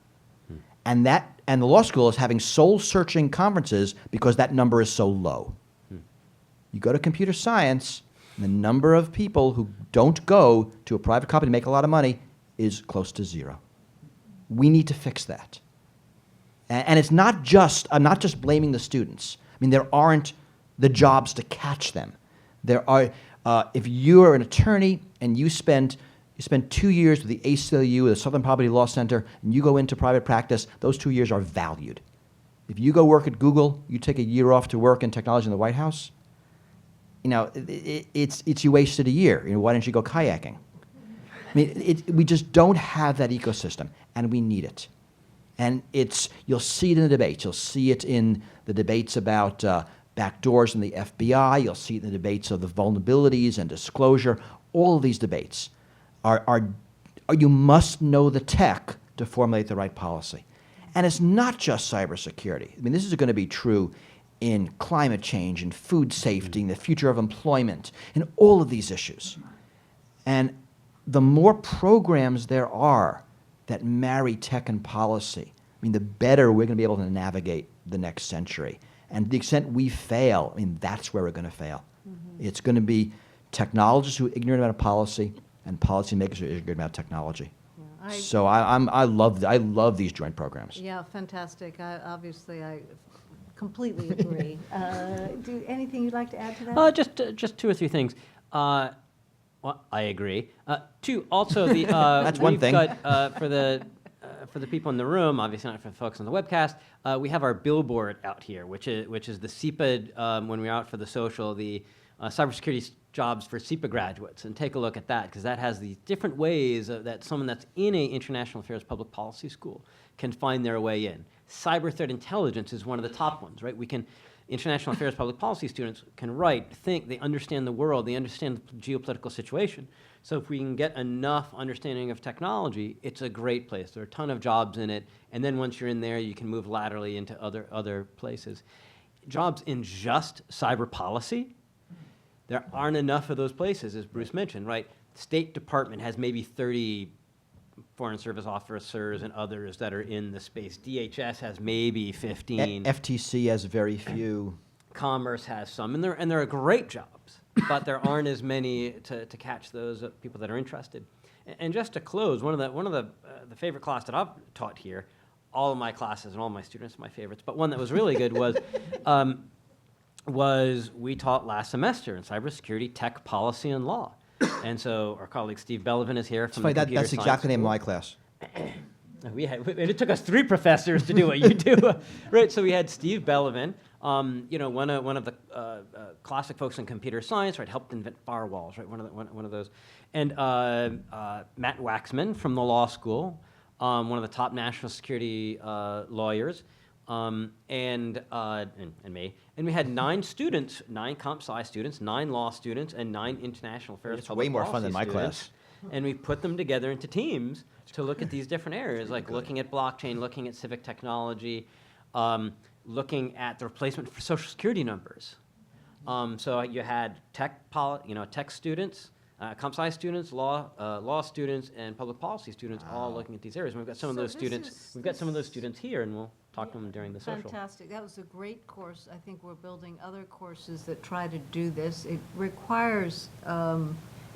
And the law school is having soul-searching conferences because that number is so low. You go to computer science, the number of people who don't go to a private company to make a lot of money is close to zero. We need to fix that. And it's not just, I'm not just blaming the students. There aren't the jobs to catch them. There are, if you're an attorney and you spent You spend 2 years with the ACLU, the Southern Poverty Law Center, and you go into private practice, those 2 years are valued. If you go work at Google, you take a year off to work in technology in the White House, you know, you wasted a year. You know, why didn't you go kayaking? I mean, we just don't have that ecosystem, and we need it. And you'll see it in the debates. You'll see it in the debates about backdoors in the FBI. You'll see it in the debates of the vulnerabilities and disclosure. All of these debates are you must know the tech to formulate the right policy. And it's not just cybersecurity. I mean, this is going to be true in climate change, in food safety, in the future of employment, in all of these issues. And the more programs there are that marry tech and policy, I mean, the better we're going to be able to navigate the next century. And to the extent we fail, I mean, that's where we're going to fail. Mm-hmm. It's going to be technologists who are ignorant about policy and policymakers who are ignorant about technology. Yeah, so I love these joint programs. Yeah, fantastic. I completely agree. Anything you'd like to add to that? Just 2 or 3 things. Well, I agree. 2, also the that's one thing. Got, for the people in the room, obviously not for the folks on the webcast, we have our billboard out here, which is the SIPA when we're out for the social, the cybersecurity jobs for SIPA graduates, and take a look at that, because that has these different ways that someone that's in a international affairs public policy school can find their way in. Cyber threat intelligence is one of the top ones, right? International affairs public policy students can write, think, they understand the world, they understand the geopolitical situation. So if we can get enough understanding of technology, it's a great place. There are a ton of jobs in it, and then once you're in there, you can move laterally into other places. Jobs in just cyber policy, there aren't enough of those places, as Bruce mentioned, right? State Department has maybe 30 Foreign Service officers and others that are in the space. DHS has maybe 15. FTC has very few. Commerce has some, and they're great jobs, but there aren't as many to catch those people that are interested. And just to close, one of the favorite class that I've taught here, all of my classes and all my students are my favorites, but one that was really good was we taught last semester in cybersecurity, tech policy, and law. And so our colleague Steve Belvin is here from the computer that's science exactly the name of school. my class. It took us 3 professors to do what you do, right? So we had Steve Belvin, one of the classic folks in computer science, right? Helped invent firewalls, right? One of those, and Matt Waxman from the law school, one of the top national security lawyers, and me. And we had 9 students, 9 comp sci students, 9 law students, and 9 international affairs. It's way more fun than my class. And we put them together into teams to look at these different areas, like looking at blockchain, looking at civic technology, looking at the replacement for social security numbers. So you had tech students, comp sci students, law students, and public policy students all looking at these areas. And we've got some of those students. We've got some of those students here, and we'll talk to them during the social. Fantastic. That was a great course. I think we're building other courses that try to do this. It requires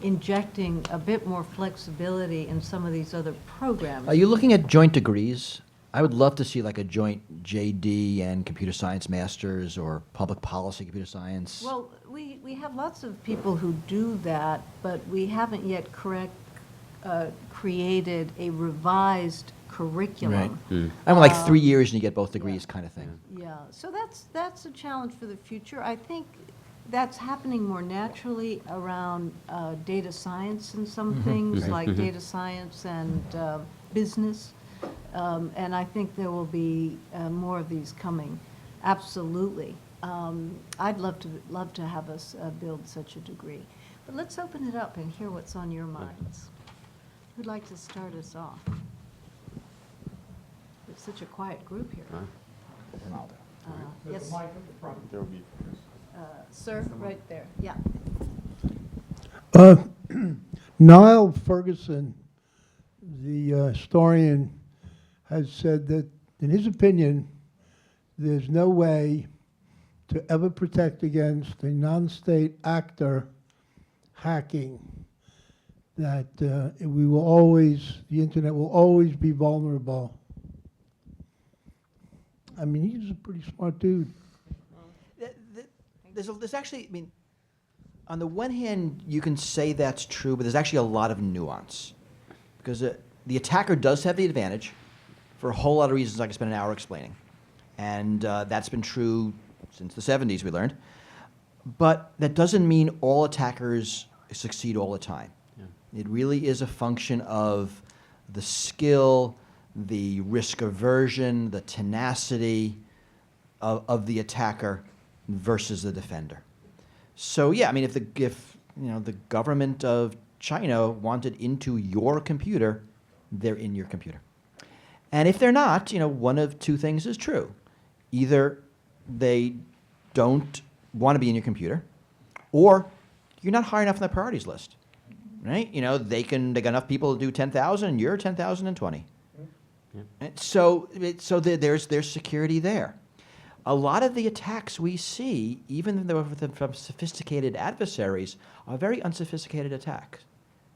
injecting a bit more flexibility in some of these other programs. Are you looking at joint degrees? I would love to see like a joint JD and computer science masters or public policy computer science. Well, we have lots of people who do that, but we haven't yet created a revised curriculum. Right. I mean, like 3 years and you get both degrees kind of thing. Yeah, so that's a challenge for the future. I think that's happening more naturally around data science and some things, like data science and business. And I think there will be more of these coming. Absolutely. I'd love to have us build such a degree. But let's open it up and hear what's on your minds. Who'd like to start us off? It's such a quiet group here. Yes. Sir, right there. Yeah. Niall Ferguson, the historian, has said that, in his opinion, there's no way to ever protect against a non-state actor hacking, that the internet will always be vulnerable. I mean, he's a pretty smart dude. There's actually, I mean, on the one hand, you can say that's true, but there's actually a lot of nuance. because the attacker does have the advantage for a whole lot of reasons I could spend an hour explaining. And that's been true since the 70s, we learned. But that doesn't mean all attackers succeed all the time. Yeah. It really is a function of the skill, the risk aversion, the tenacity of the attacker versus the defender. So yeah, I mean, if the government of China wanted into your computer, they're in your computer. And if they're not, one of two things is true. Either they don't want to be in your computer, or you're not high enough on the priorities list, right? They got enough people to do 10,000, and you're 10,020. Yeah. And so there's security there. A lot of the attacks we see, even though from sophisticated adversaries, are very unsophisticated attacks.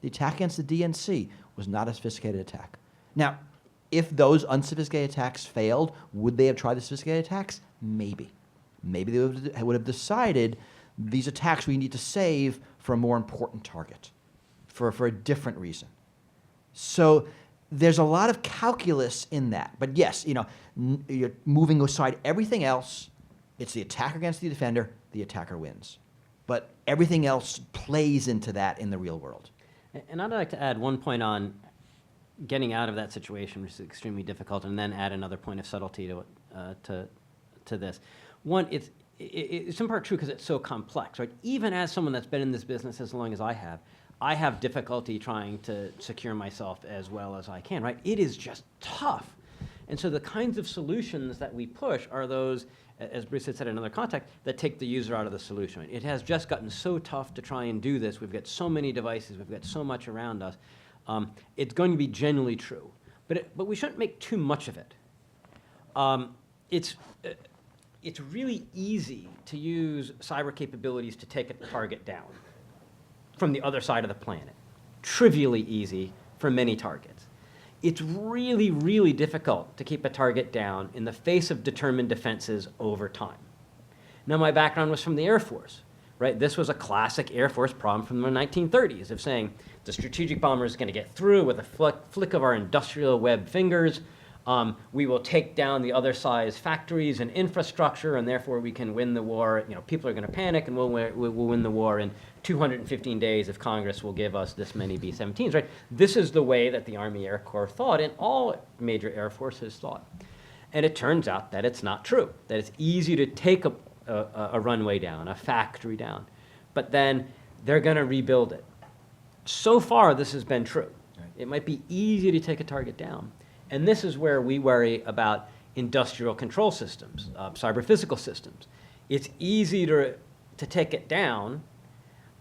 The attack against the DNC was not a sophisticated attack. Now, if those unsophisticated attacks failed, would they have tried the sophisticated attacks? Maybe. Maybe they would have decided these attacks we need to save for a more important target, for a different reason. So there's a lot of calculus in that. But yes, you're moving aside everything else. It's the attacker against the defender. The attacker wins. But everything else plays into that in the real world. And I'd like to add one point on getting out of that situation, which is extremely difficult, and then add another point of subtlety to this. One, it's in part true because it's so complex, right? Even as someone that's been in this business as long as I have difficulty trying to secure myself as well as I can, right? It is just tough. And so the kinds of solutions that we push are those, as Bruce had said in another context, that take the user out of the solution. It has just gotten so tough to try and do this. We've got so many devices. We've got so much around us. It's going to be generally true. But we shouldn't make too much of it. It's really easy to use cyber capabilities to take a target down from the other side of the planet. Trivially easy for many targets. It's really, really difficult to keep a target down in the face of determined defenses over time. Now, my background was from the Air Force, right? This was a classic Air Force problem from the 1930s of saying the strategic bomber is going to get through with a flick of our industrial web fingers. We will take down the other side's factories and infrastructure, and therefore we can win the war. People are going to panic, and we'll win the war in 215 days if Congress will give us this many B-17s, right? This is the way that the Army Air Corps thought, and all major air forces thought. And it turns out that it's not true, that it's easy to take a runway down, a factory down, but then they're going to rebuild it. So far, this has been true. Right. It might be easy to take a target down. And this is where we worry about industrial control systems, cyber-physical systems. It's easy to take it down,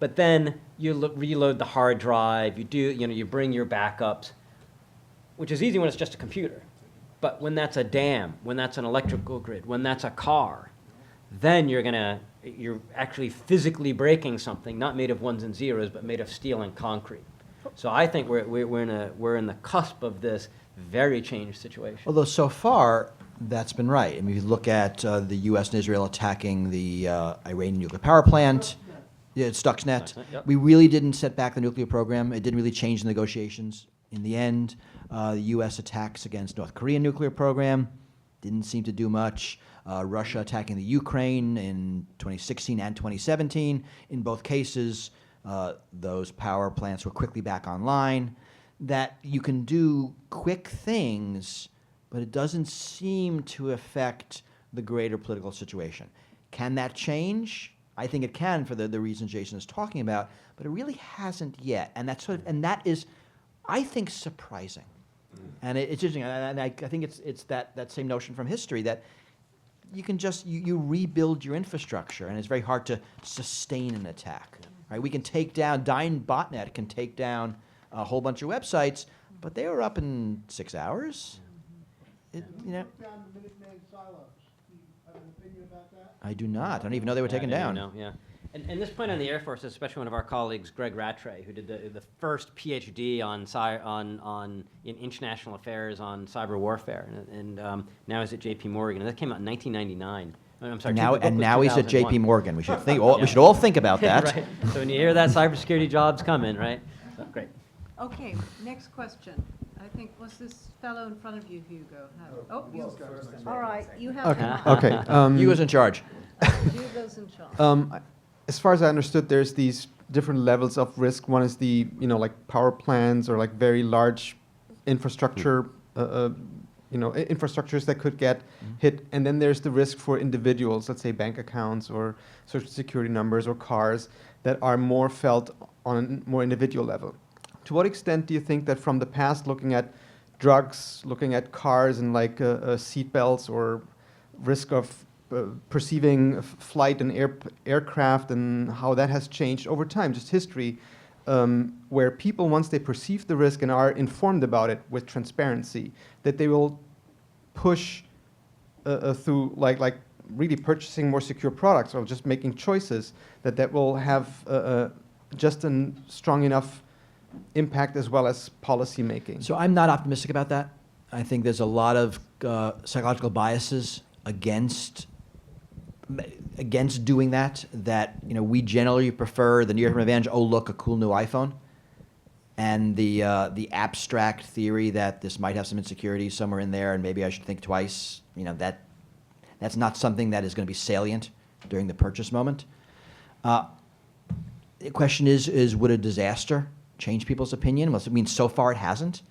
but then you reload the hard drive, you bring your backups, which is easy when it's just a computer. But when that's a dam, when that's an electrical grid, when that's a car, then you're actually physically breaking something, not made of ones and zeros, but made of steel and concrete. So I think we're in the cusp of this very changed situation. Although so far, that's been right. I mean, if you look at the U.S. and Israel attacking the Iranian nuclear power plant, Stuxnet, yep. We really didn't set back the nuclear program. It didn't really change the negotiations. In the end, the U.S. attacks against North Korean nuclear program didn't seem to do much. Russia attacking the Ukraine in 2016 and 2017. In both cases, those power plants were quickly back online. That you can do quick things, but it doesn't seem to affect the greater political situation. Can that change? I think it can for the reasons Jason is talking about, but it really hasn't yet. And that is, I think, surprising. And it's interesting, and I think it's that same notion from history that you can just, you rebuild your infrastructure, and it's very hard to sustain an attack. Right? We can take down, Dyn botnet can take down a whole bunch of websites, but they were up in 6 hours. Down the Minuteman silos. Do you have an opinion about that? I do not. I don't even know they were taken down. No, yeah. And this point on the Air Force, especially one of our colleagues, Greg Rattray, who did the first PhD in international affairs on cyber warfare, and now he's at J.P. Morgan. And that came out in 1999. I'm sorry. Now he's at J.P. Morgan. We should think. We should all think about that. Right. So when you hear that cybersecurity job's coming, right? So, great. Okay, next question. I think, was this fellow in front of you, Hugo? Oh, you, all right, you have the mic. Okay. Hugo's in charge. Hugo's in charge. As far as I understood, there's these different levels of risk. One is the, like power plants or like very large infrastructure, infrastructures that could get hit. And then there's the risk for individuals, let's say bank accounts or social security numbers or cars that are more felt on a more individual level. To what extent do you think that from the past, looking at drugs, looking at cars and like seat belts or risk of perceiving flight and aircraft and how that has changed over time, just history, where people, once they perceive the risk and are informed about it with transparency, that they will push through like really purchasing more secure products or just making choices that will have just a strong enough impact as well as policy making. So I'm not optimistic about that. I think there's a lot of psychological biases against doing that. We generally prefer the near-term advantage. Oh, look, a cool new iPhone, and the abstract theory that this might have some insecurities somewhere in there, and maybe I should think twice. That's not something that is going to be salient during the purchase moment. The question is would a disaster change people's opinion? Well, I mean, so far it hasn't.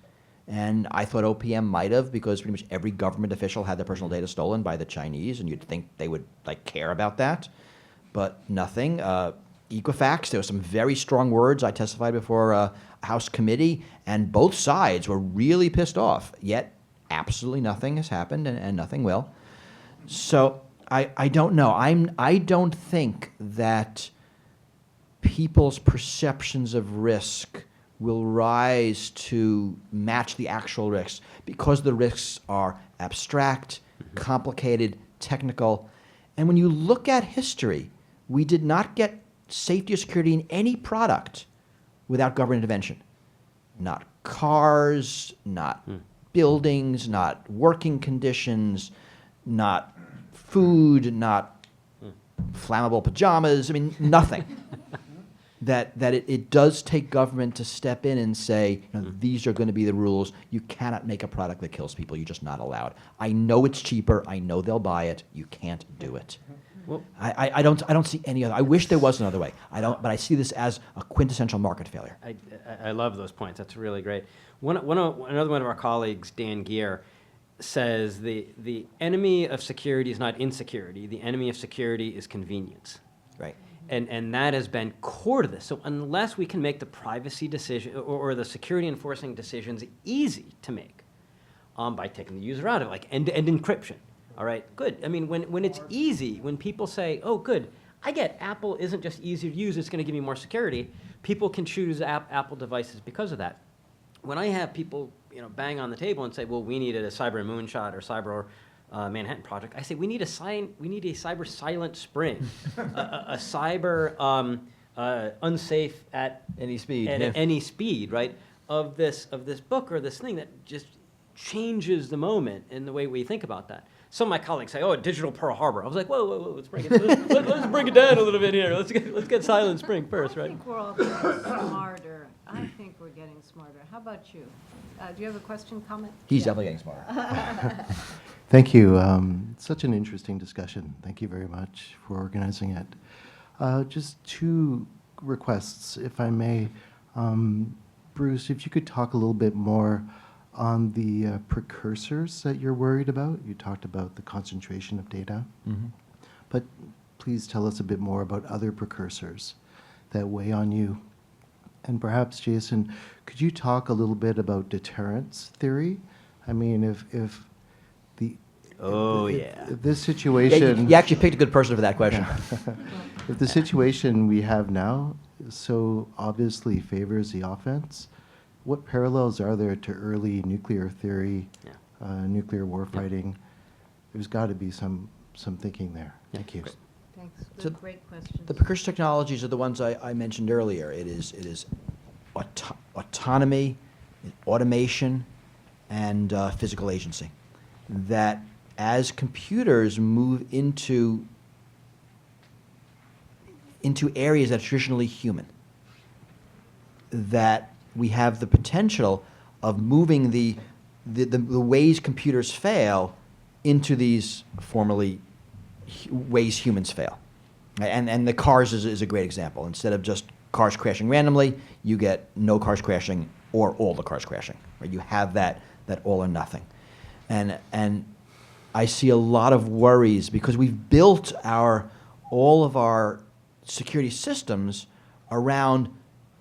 And I thought OPM might have, because pretty much every government official had their personal data stolen by the Chinese, and you'd think they would care about that. But nothing. Equifax, there were some very strong words. I testified before a House committee, and both sides were really pissed off. Yet absolutely nothing has happened, and nothing will. So I don't know. I don't think that people's perceptions of risk will rise to match the actual risks, because the risks are abstract, complicated, technical. And when you look at history, we did not get safety or security in any product without government intervention. Not cars, not buildings, not working conditions, not food, not flammable pajamas. I mean, nothing. that it does take government to step in and say, these are going to be the rules. You cannot make a product that kills people. You're just not allowed. I know it's cheaper. I know they'll buy it. You can't do it. Well, I don't see any other. I wish there was another way. But I see this as a quintessential market failure. I love those points. That's really great. Another one of our colleagues, Dan Gear, says the enemy of security is not insecurity. The enemy of security is convenience. Right. And that has been core to this. So unless we can make the privacy decision or the security enforcing decisions easy to make by taking the user out of it, like end-to-end encryption, all right, good. I mean, when it's easy, when people say, oh, good, I get Apple isn't just easier to use, it's going to give me more security, people can choose Apple devices because of that. When I have people bang on the table and say, well, we needed a cyber moonshot or cyber Manhattan Project, I say we need a cyber silent spring, a cyber unsafe at any speed, any speed, right? Of this book or this thing that just changes the moment in the way we think about that. Some of my colleagues say, "Oh, digital Pearl Harbor." I was like, "Whoa, let's bring it. Let's bring it down a little bit here. Let's get Silent Spring first, right?" I think we're all getting smarter. I think we're getting smarter. How about you? Do you have a question, comment? He's definitely getting smarter. Thank you. Such an interesting discussion. Thank you very much for organizing it. Just two requests, if I may. Bruce, if you could talk a little bit more on the precursors that you're worried about. You talked about the concentration of data. Mm-hmm. But please tell us a bit more about other precursors that weigh on you. And perhaps, Jason, could you talk a little bit about deterrence theory? I mean, if this situation... You actually picked a good person for that question. If the situation we have now so obviously favors the offense, what parallels are there to early nuclear theory, nuclear warfighting? There's got to be some thinking there. Thank you. Thanks. So Great questions. The precursor technologies are the ones I mentioned earlier. It is autonomy, automation, and physical agency. That as computers move into areas that are traditionally human, that we have the potential of moving the ways computers fail into these formerly ways humans fail. And the cars is a great example. Instead of just cars crashing randomly, you get no cars crashing or all the cars crashing. Right? You have that all or nothing. And I see a lot of worries because we've built all of our security systems around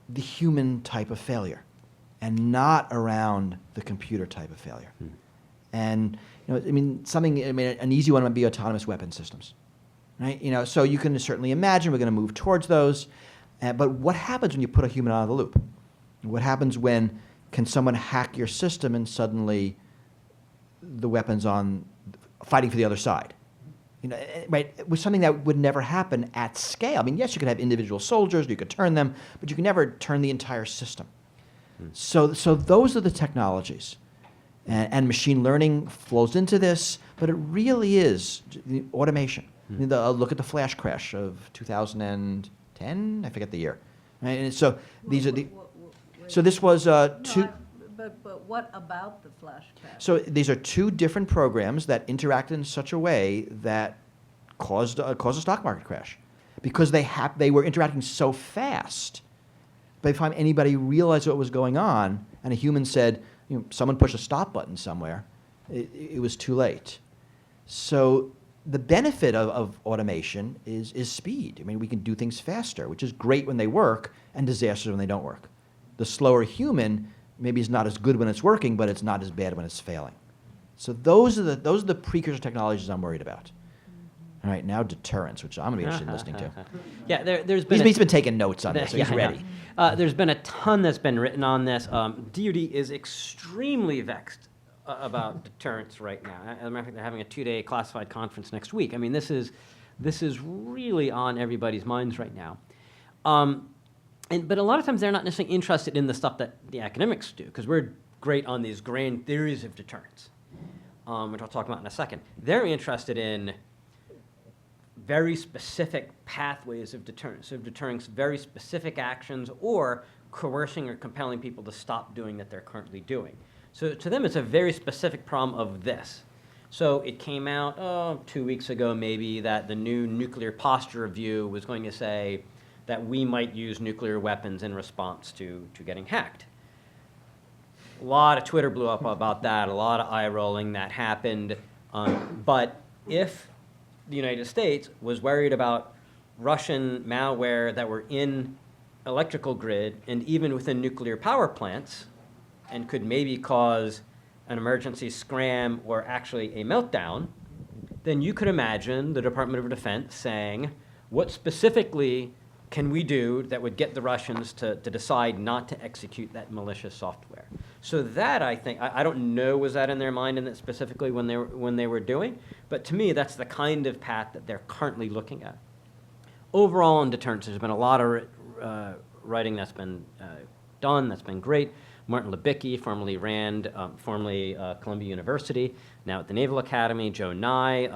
the human type of failure and not around the computer type of failure. And an easy one would be autonomous weapon systems. Right? So you can certainly imagine we're going to move towards those. But what happens when you put a human out of the loop? What happens when can someone hack your system and suddenly the weapon's on fighting for the other side? Right? It was something that would never happen at scale. I mean, yes, you could have individual soldiers, you could turn them, but you can never turn the entire system. So those are the technologies. And machine learning flows into this, but it really is the automation. Look at the flash crash of 2010, I forget the year. Right? And so these are the. So this was two. But what about the flash crash? So these are two different programs that interacted in such a way that caused a stock market crash, because they were interacting so fast. By the time anybody realized what was going on, and a human said, someone pushed a stop button somewhere, it was too late. So the benefit of automation is speed. I mean, we can do things faster, which is great when they work and disastrous when they don't work. The slower human maybe is not as good when it's working, but it's not as bad when it's failing. So those are the precursor technologies I'm worried about. All right, now deterrence, which I'm going to be interested in listening to. Yeah, there's been. He's been taking notes on this, so he's ready. There's been a ton that's been written on this. DoD is extremely vexed about deterrence right now. As a matter of fact, they're having a 2-day classified conference next week. I mean, this is really on everybody's minds right now. But a lot of times they're not necessarily interested in the stuff that the academics do, because we're great on these grand theories of deterrence, which I'll talk about in a second. They're interested in very specific pathways of deterrence, of deterring very specific actions or coercing or compelling people to stop doing that they're currently doing. So to them, it's a very specific problem of this. So it came out 2 weeks ago maybe that the new nuclear posture review was going to say that we might use nuclear weapons in response to getting hacked. A lot of Twitter blew up about that, a lot of eye rolling that happened. But if the United States was worried about Russian malware that were in electrical grid and even within nuclear power plants and could maybe cause an emergency scram or actually a meltdown, then you could imagine the Department of Defense saying, what specifically can we do that would get the Russians to decide not to execute that malicious software? So that, I think, I don't know, was that in their mind and specifically when they were doing, but to me, that's the kind of path that they're currently looking at. Overall, on deterrence, there's been a lot of writing that's been done, that's been great. Martin Libicki, formerly RAND, formerly Columbia University, now at the Naval Academy. Joe Nye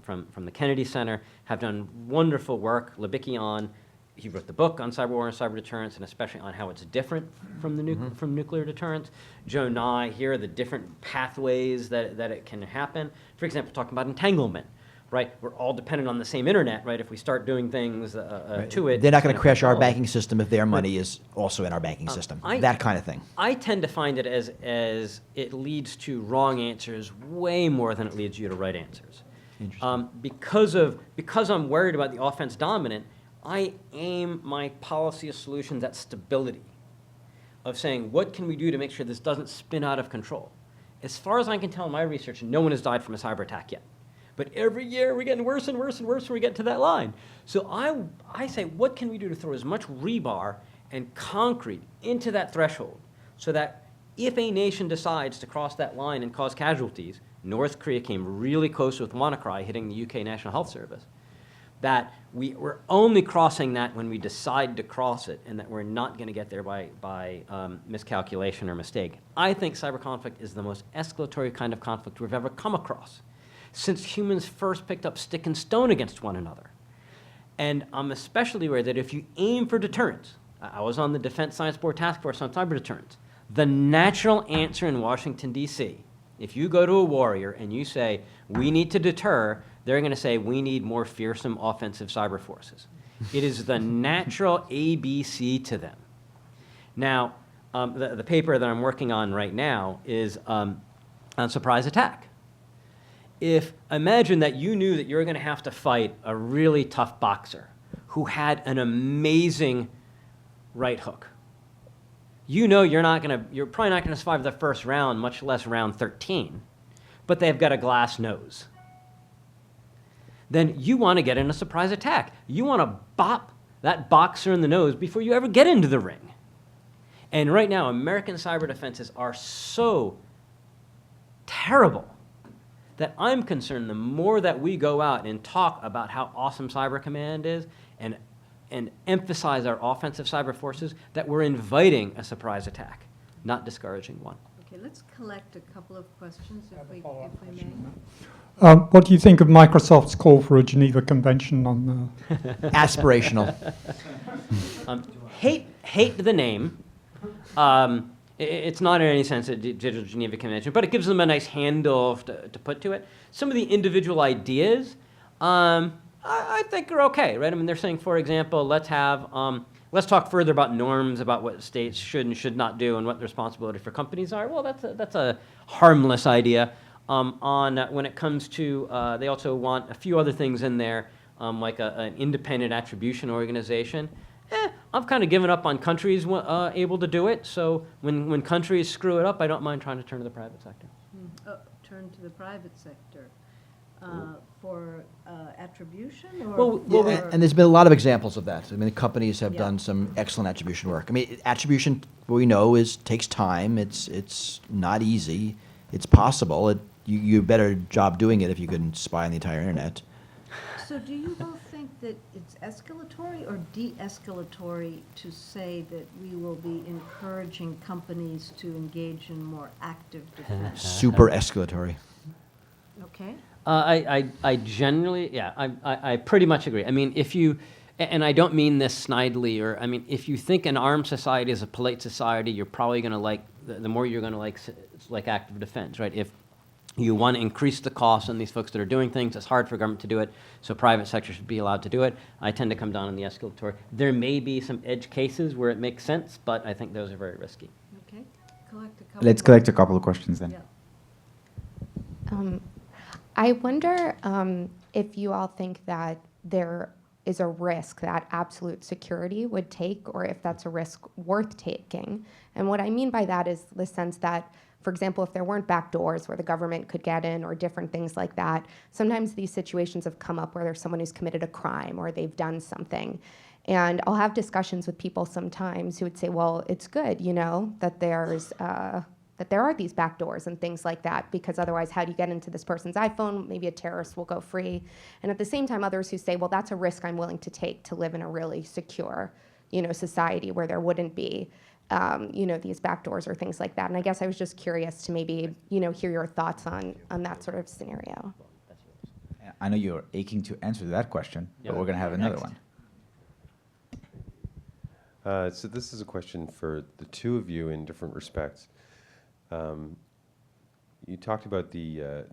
from the Kennedy Center have done wonderful work. Libicki he wrote the book on cyber war and cyber deterrence, and especially on how it's different from from nuclear deterrence. Joe Nye, here are the different pathways that it can happen. For example, talking about entanglement. Right, we're all dependent on the same internet. Right, if we start doing things to it, they're not going to crash our banking system if their money is also in our banking system. That kind of thing. I tend to find it as it leads to wrong answers way more than it leads you to right answers. Interesting. Because I'm worried about the offense dominant, I aim my policy of solutions at stability, of saying what can we do to make sure this doesn't spin out of control. As far as I can tell in my research, no one has died from a cyber attack yet. But every year we're getting worse and worse and worse when we get to that line. So I say, what can we do to throw as much rebar and concrete into that threshold so that if a nation decides to cross that line and cause casualties, North Korea came really close with WannaCry hitting the UK National Health Service, that we're only crossing that when we decide to cross it and that we're not going to get there by miscalculation or mistake. I think cyber conflict is the most escalatory kind of conflict we've ever come across since humans first picked up stick and stone against one another. And I'm especially worried that if you aim for deterrence, I was on the Defense Science Board Task Force on cyber deterrence. The natural answer in Washington, D.C., if you go to a warrior and you say, we need to deter, they're going to say, we need more fearsome offensive cyber forces. It is the natural ABC to them. Now, the paper that I'm working on right now is on surprise attack. Imagine that you knew that you were going to have to fight a really tough boxer who had an amazing right hook. You know you're probably not going to survive the first round, much less round 13, but they've got a glass nose. Then you want to get in a surprise attack. You want to bop that boxer in the nose before you ever get into the ring. And right now, American cyber defenses are so terrible that I'm concerned the more that we go out and talk about how awesome Cyber Command is and emphasize our offensive cyber forces, that we're inviting a surprise attack, not discouraging one. Okay, let's collect a couple of questions if we may. What do you think of Microsoft's call for a Geneva Convention on Aspirational. Hate the name. It's not in any sense a digital Geneva Convention, but it gives them a nice handle to put to it. Some of the individual ideas, I think are okay, right? I mean, they're saying, for example, let's talk further about norms about what states should and should not do and what the responsibility for companies are. Well, that's a harmless idea. When it comes to, they also want a few other things in there, like an independent attribution organization. I've kind of given up on countries able to do it. So when countries screw it up, I don't mind trying to turn to the private sector. Turn to the private sector for attribution? And there's been a lot of examples of that. I mean, companies have Yeah. done some excellent attribution work. I mean, attribution, we know, takes time. It's not easy. It's possible. You do a better job doing it if you can spy on the entire internet. So do you both think that it's escalatory or de-escalatory to say that we will be encouraging companies to engage in more active defense? Super escalatory. Okay? I generally, I pretty much agree. I mean, and I don't mean this snidely, if you think an armed society is a polite society, you're probably going to like, the more you're going to like active defense, right? If you want to increase the cost on these folks that are doing things, it's hard for government to do it, so private sector should be allowed to do it. I tend to come down on the escalatory. There may be some edge cases where it makes sense, but I think those are very risky. Okay. Let's collect a couple of questions then. Yeah. I wonder if you all think that there is a risk that absolute security would take, or if that's a risk worth taking. And what I mean by that is the sense that, for example, if there weren't backdoors where the government could get in or different things like that, sometimes these situations have come up where there's someone who's committed a crime or they've done something. And I'll have discussions with people sometimes who would say, well, it's good, that there are these backdoors and things like that, because otherwise how do you get into this person's iPhone? Maybe a terrorist will go free. And at the same time, others who say, well, that's a risk I'm willing to take to live in a really secure, society where there wouldn't be, these backdoors or things like that. And I guess I was just curious to maybe, hear your thoughts on that sort of scenario. I know you're aching to answer that question, but we're going to have another one. So this is a question for the two of you in different respects. You talked about the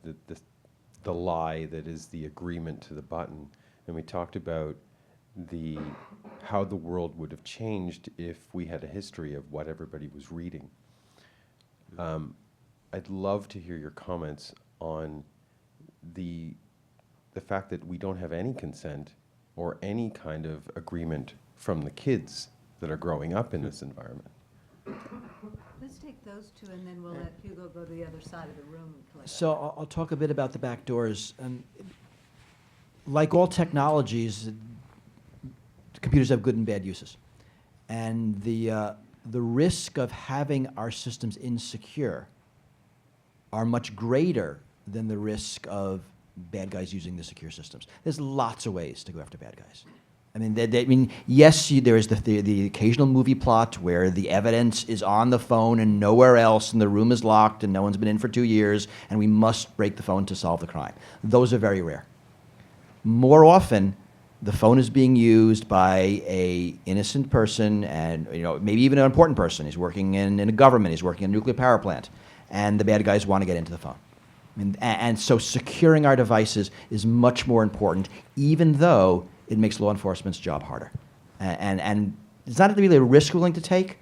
lie that is the agreement to the button, and we talked about how the world would have changed if we had a history of what everybody was reading. I'd love to hear your comments on the fact that we don't have any consent or any kind of agreement from the kids that are growing up in this environment. Let's take those two, and then we'll let Hugo go to the other side of the room and collect. So I'll talk a bit about the back doors. Like all technologies, computers have good and bad uses. And the risk of having our systems insecure are much greater than the risk of bad guys using the secure systems. There's lots of ways to go after bad guys. I mean, yes, there is the occasional movie plot where the evidence is on the phone and nowhere else, and the room is locked and no one's been in for 2 years, and we must break the phone to solve the crime. Those are very rare. More often, the phone is being used by a innocent person, and maybe even an important person. He's working in a government. He's working in a nuclear power plant, and the bad guys want to get into the phone. And so securing our devices is much more important, even though it makes law enforcement's job harder. And it's not really a risk we're willing to take.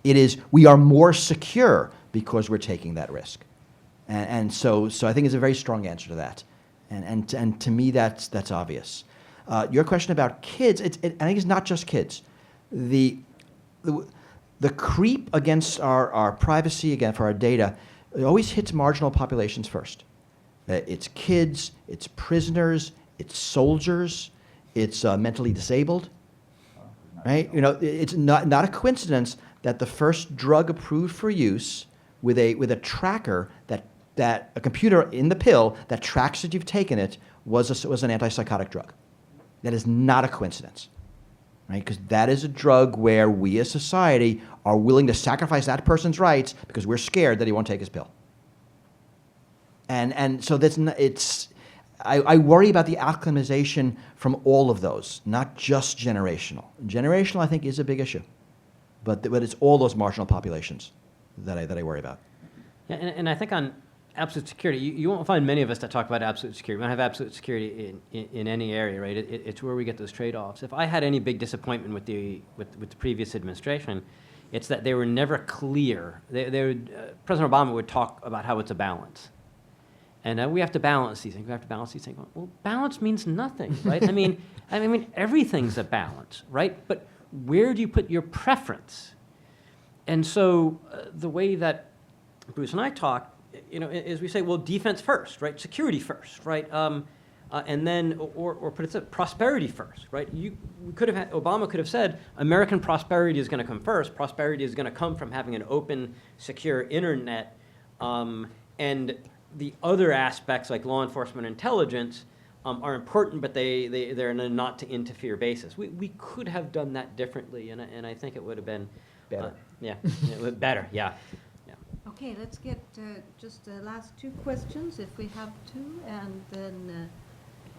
It is we are more secure because we're taking that risk. And so I think it's a very strong answer to that. And to me, that's obvious. Your question about kids, I think it's not just kids. The creep against our privacy, again, for our data, it always hits marginal populations first. It's kids, it's prisoners, it's soldiers, it's mentally disabled, right? It's not a coincidence that the first drug approved for use with a tracker that a computer in the pill that tracks that you've taken it was an antipsychotic drug. That is not a coincidence, right? Because that is a drug where we as society are willing to sacrifice that person's rights because we're scared that he won't take his pill. And so I worry about the acclimatization from all of those, not just generational. Generational, I think, is a big issue, but it's all those marginal populations that I worry about. Yeah, and I think on absolute security, you won't find many of us that talk about absolute security. We don't have absolute security in any area, right? It's where we get those trade-offs. If I had any big disappointment with the previous administration, it's that they were never clear. President Obama would talk about how it's a balance. And we have to balance these things. We have to balance these things. Well, balance means nothing, right? I mean, everything's a balance, right? But where do you put your preference? And so the way that Bruce and I talk, is we say, well, defense first, right? Security first, right? And then, or put it this way, prosperity first, right? Obama could have said, American prosperity is going to come first. Prosperity is going to come from having an open, secure internet, and the other aspects like law enforcement intelligence are important, but they're on a not to interfere basis. We could have done that differently, and I think it would have been better. Better, yeah. Okay, let's get just the last two questions, if we have two, and then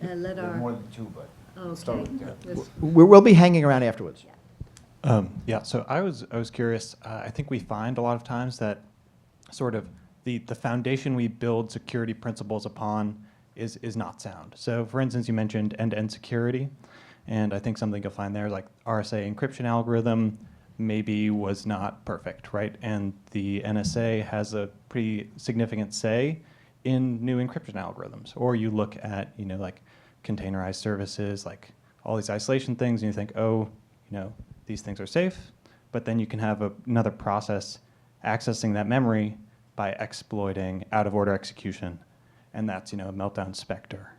let our... More than two, but Okay. We'll be hanging around afterwards. Yeah, so I was curious. I think we find a lot of times that sort of the foundation we build security principles upon is not sound. So for instance, you mentioned end-to-end security, and I think something you'll find there, like RSA encryption algorithm, maybe was not perfect, right? And the NSA has a pretty significant say in new encryption algorithms. Or you look at, like containerized services, like all these isolation things, and you think, oh, these things are safe, but then you can have another process accessing that memory by exploiting out-of-order execution, and that's, a meltdown specter.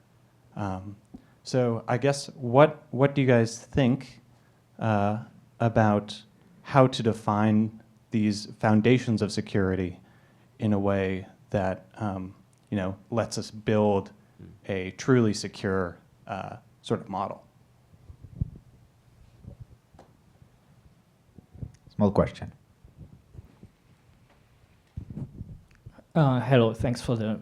So I guess what do you guys think about how to define these foundations of security in a way that lets us build a truly secure sort of model? Small question. Hello, thanks for the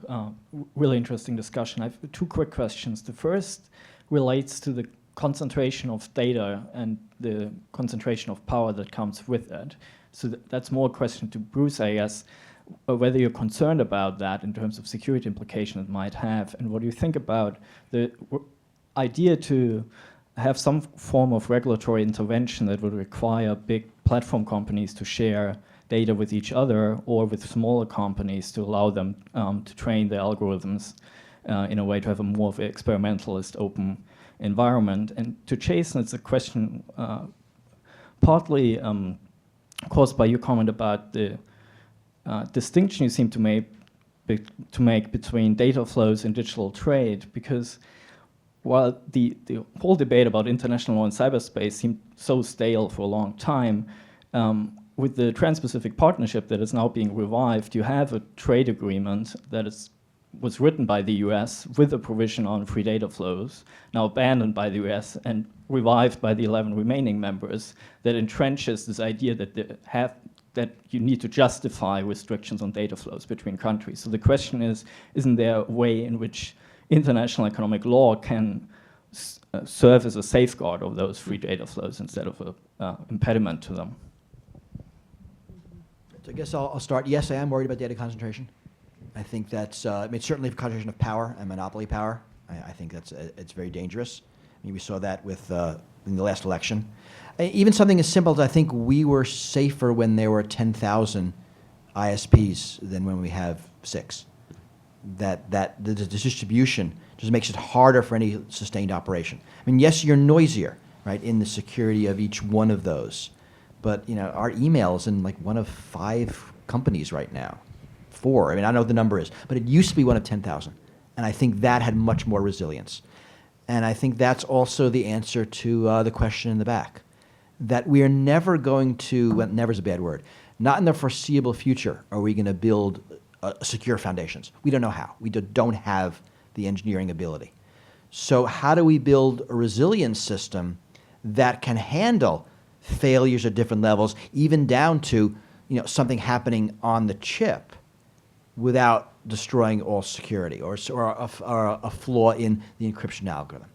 really interesting discussion. I have two quick questions. The first relates to the concentration of data and the concentration of power that comes with it. So that's more a question to Bruce, I guess, whether you're concerned about that in terms of security implication it might have, and what do you think about the idea to have some form of regulatory intervention that would require big platform companies to share data with each other, or with smaller companies to allow them to train the algorithms in a way to have a more of an experimentalist open environment. And to Jason, it's a question partly caused by your comment about the distinction you seem to make between data flows and digital trade, because while the whole debate about international law in cyberspace seemed so stale for a long time, with the Trans-Pacific Partnership that is now being revived, you have a trade agreement that was written by the US with a provision on free data flows, now abandoned by the US and revived by the 11 remaining members, that entrenches this idea that you need to justify restrictions on data flows between countries. So the question is, isn't there a way in which international economic law can serve as a safeguard of those free data flows instead of an impediment to them. So I guess I'll start. Yes, I am worried about data concentration. I think that's, I mean, certainly for concentration of power and monopoly power, I think that's, it's very dangerous. I mean, we saw that with, in the last election. Even something as simple as I think we were safer when there were 10,000 ISPs than when we have 6. That the distribution just makes it harder for any sustained operation. I mean, yes, you're noisier, right, in the security of each one of those. But, you know, our email is in like one of 5 companies right now. 4, I mean, I don't know what the number is, but it used to be one of 10,000. And I think that had much more resilience. And I think that's also the answer to the question in the back. That we are never going to, well, never is a bad word, not in the foreseeable future are we going to build secure foundations. We don't know how. We don't have the engineering ability. So how do we build a resilience system that can handle failures at different levels, even down to, you know, something happening on the chip without destroying all security or a flaw in the encryption algorithm?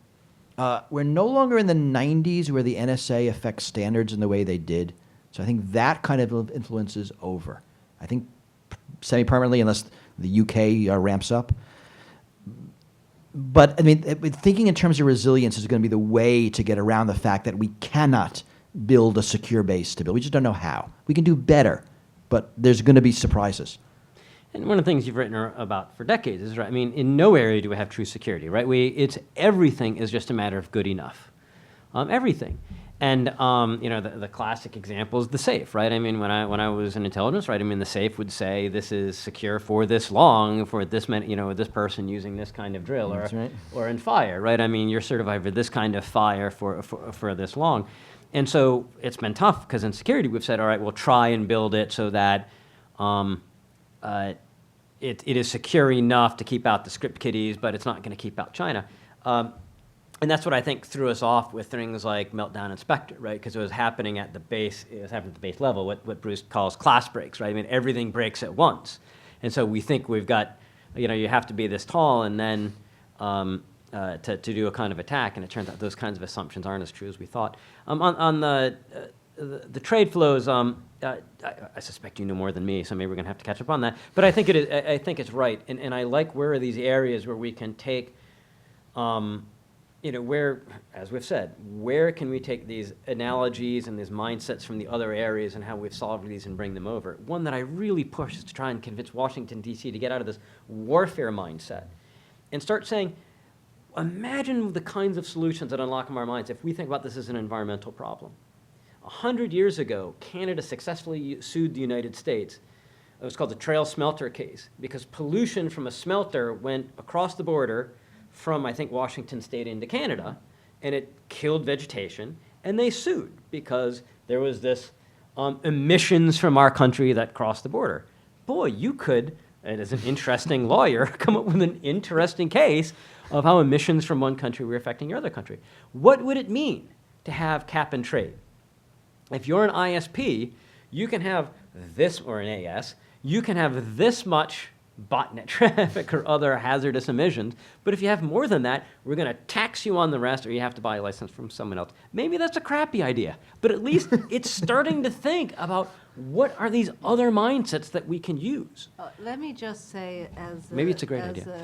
We're no longer in the 90s where the NSA affects standards in the way they did. So I think that kind of influence is over. I think semi-permanently, unless the UK ramps up. But I mean, thinking in terms of resilience is going to be the way to get around the fact that we cannot build a secure base to build. We just don't know how. We can do better, but there's going to be surprises. And one of the things you've written about for decades is, right, I mean, in no area do we have true security, right? Everything is just a matter of good enough. Everything. And, you know, the classic example is the safe, right? I mean, when I was in intelligence, right, I mean, the safe would say this is secure for this long, for this many, you know, this person using this kind of drill, or in fire, right? I mean, you're certified for this kind of fire for this long. And so it's been tough because in security we've said, all right, we'll try and build it so that it is secure enough to keep out the script kiddies, but it's not going to keep out China. And that's what I think threw us off with things like Meltdown and Spectre, right? Because it was happening at the base, level, what Bruce calls class breaks, right? I mean, everything breaks at once. And so we think we've got, you know, you have to be this tall and then to do a kind of attack, and it turns out those kinds of assumptions aren't as true as we thought. On the trade flows, I suspect you know more than me, so maybe we're going to have to catch up on that. But I think I think it's right, and I like where are these areas where we can take, you know, where, as we've said, where can we take these analogies and these mindsets from the other areas and how we've solved these and bring them over? One that I really push is to try and convince Washington, D.C. to get out of this warfare mindset and start saying, imagine the kinds of solutions that unlock in our minds if we think about this as an environmental problem. 100 years ago, Canada successfully sued the United States. It was called the Trail Smelter case because pollution from a smelter went across the border from, I think, Washington State into Canada, and it killed vegetation, and they sued because there was this emissions from our country that crossed the border. Boy, you could, and as an interesting lawyer, come up with an interesting case of how emissions from one country were affecting your other country. What would it mean to have cap and trade? If you're an ISP, you can have this, or an AS, you can have this much botnet traffic or other hazardous emissions, but if you have more than that, we're going to tax you on the rest, or you have to buy a license from someone else. Maybe that's a crappy idea, but at least it's starting to think about what are these other mindsets that we can use. Let me just say, Maybe it's a great idea.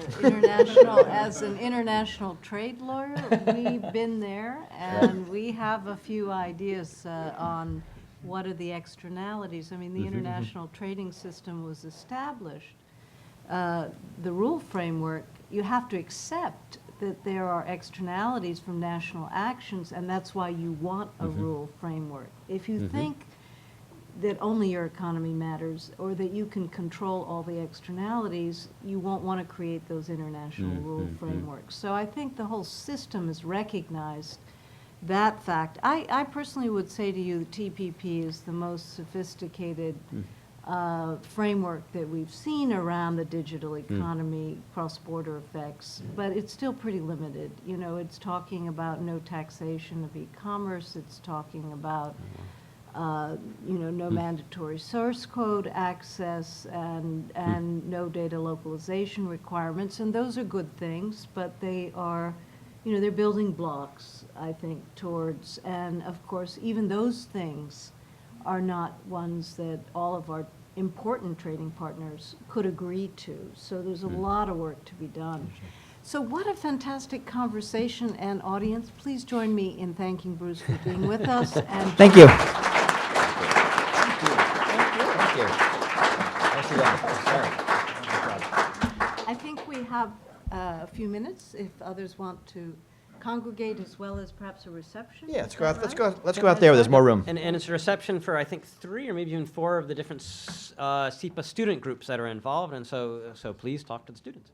As an international trade lawyer, we've been there, and we have a few ideas on what are the externalities. I mean, the international trading system was established. The rule framework, you have to accept that there are externalities from national actions, and that's why you want a rule framework. If you think that only your economy matters, or that you can control all the externalities, you won't want to create those international rule frameworks. So I think the whole system has recognized that fact. I personally would say to you, the TPP is the most sophisticated framework that we've seen around the digital economy, cross-border effects, but it's still pretty limited. You know, it's talking about no taxation of e-commerce, it's talking about you know, no mandatory source code access and no data localization requirements, and those are good things, but they are they're building blocks, I think, towards, and of course, even those things are not ones that all of our important trading partners could agree to. So there's a lot of work to be done. So what a fantastic conversation, and audience, please join me in thanking Bruce for being with us. And Thank you. Thank you. Nicely done. Sorry. I think we have a few minutes if others want to congregate, as well as perhaps a reception. Yeah, Is that right? let's go out there where there's more room. And it's a reception for, I think, 3 or maybe even 4 of the different SIPA student groups that are involved, and so please talk to the students.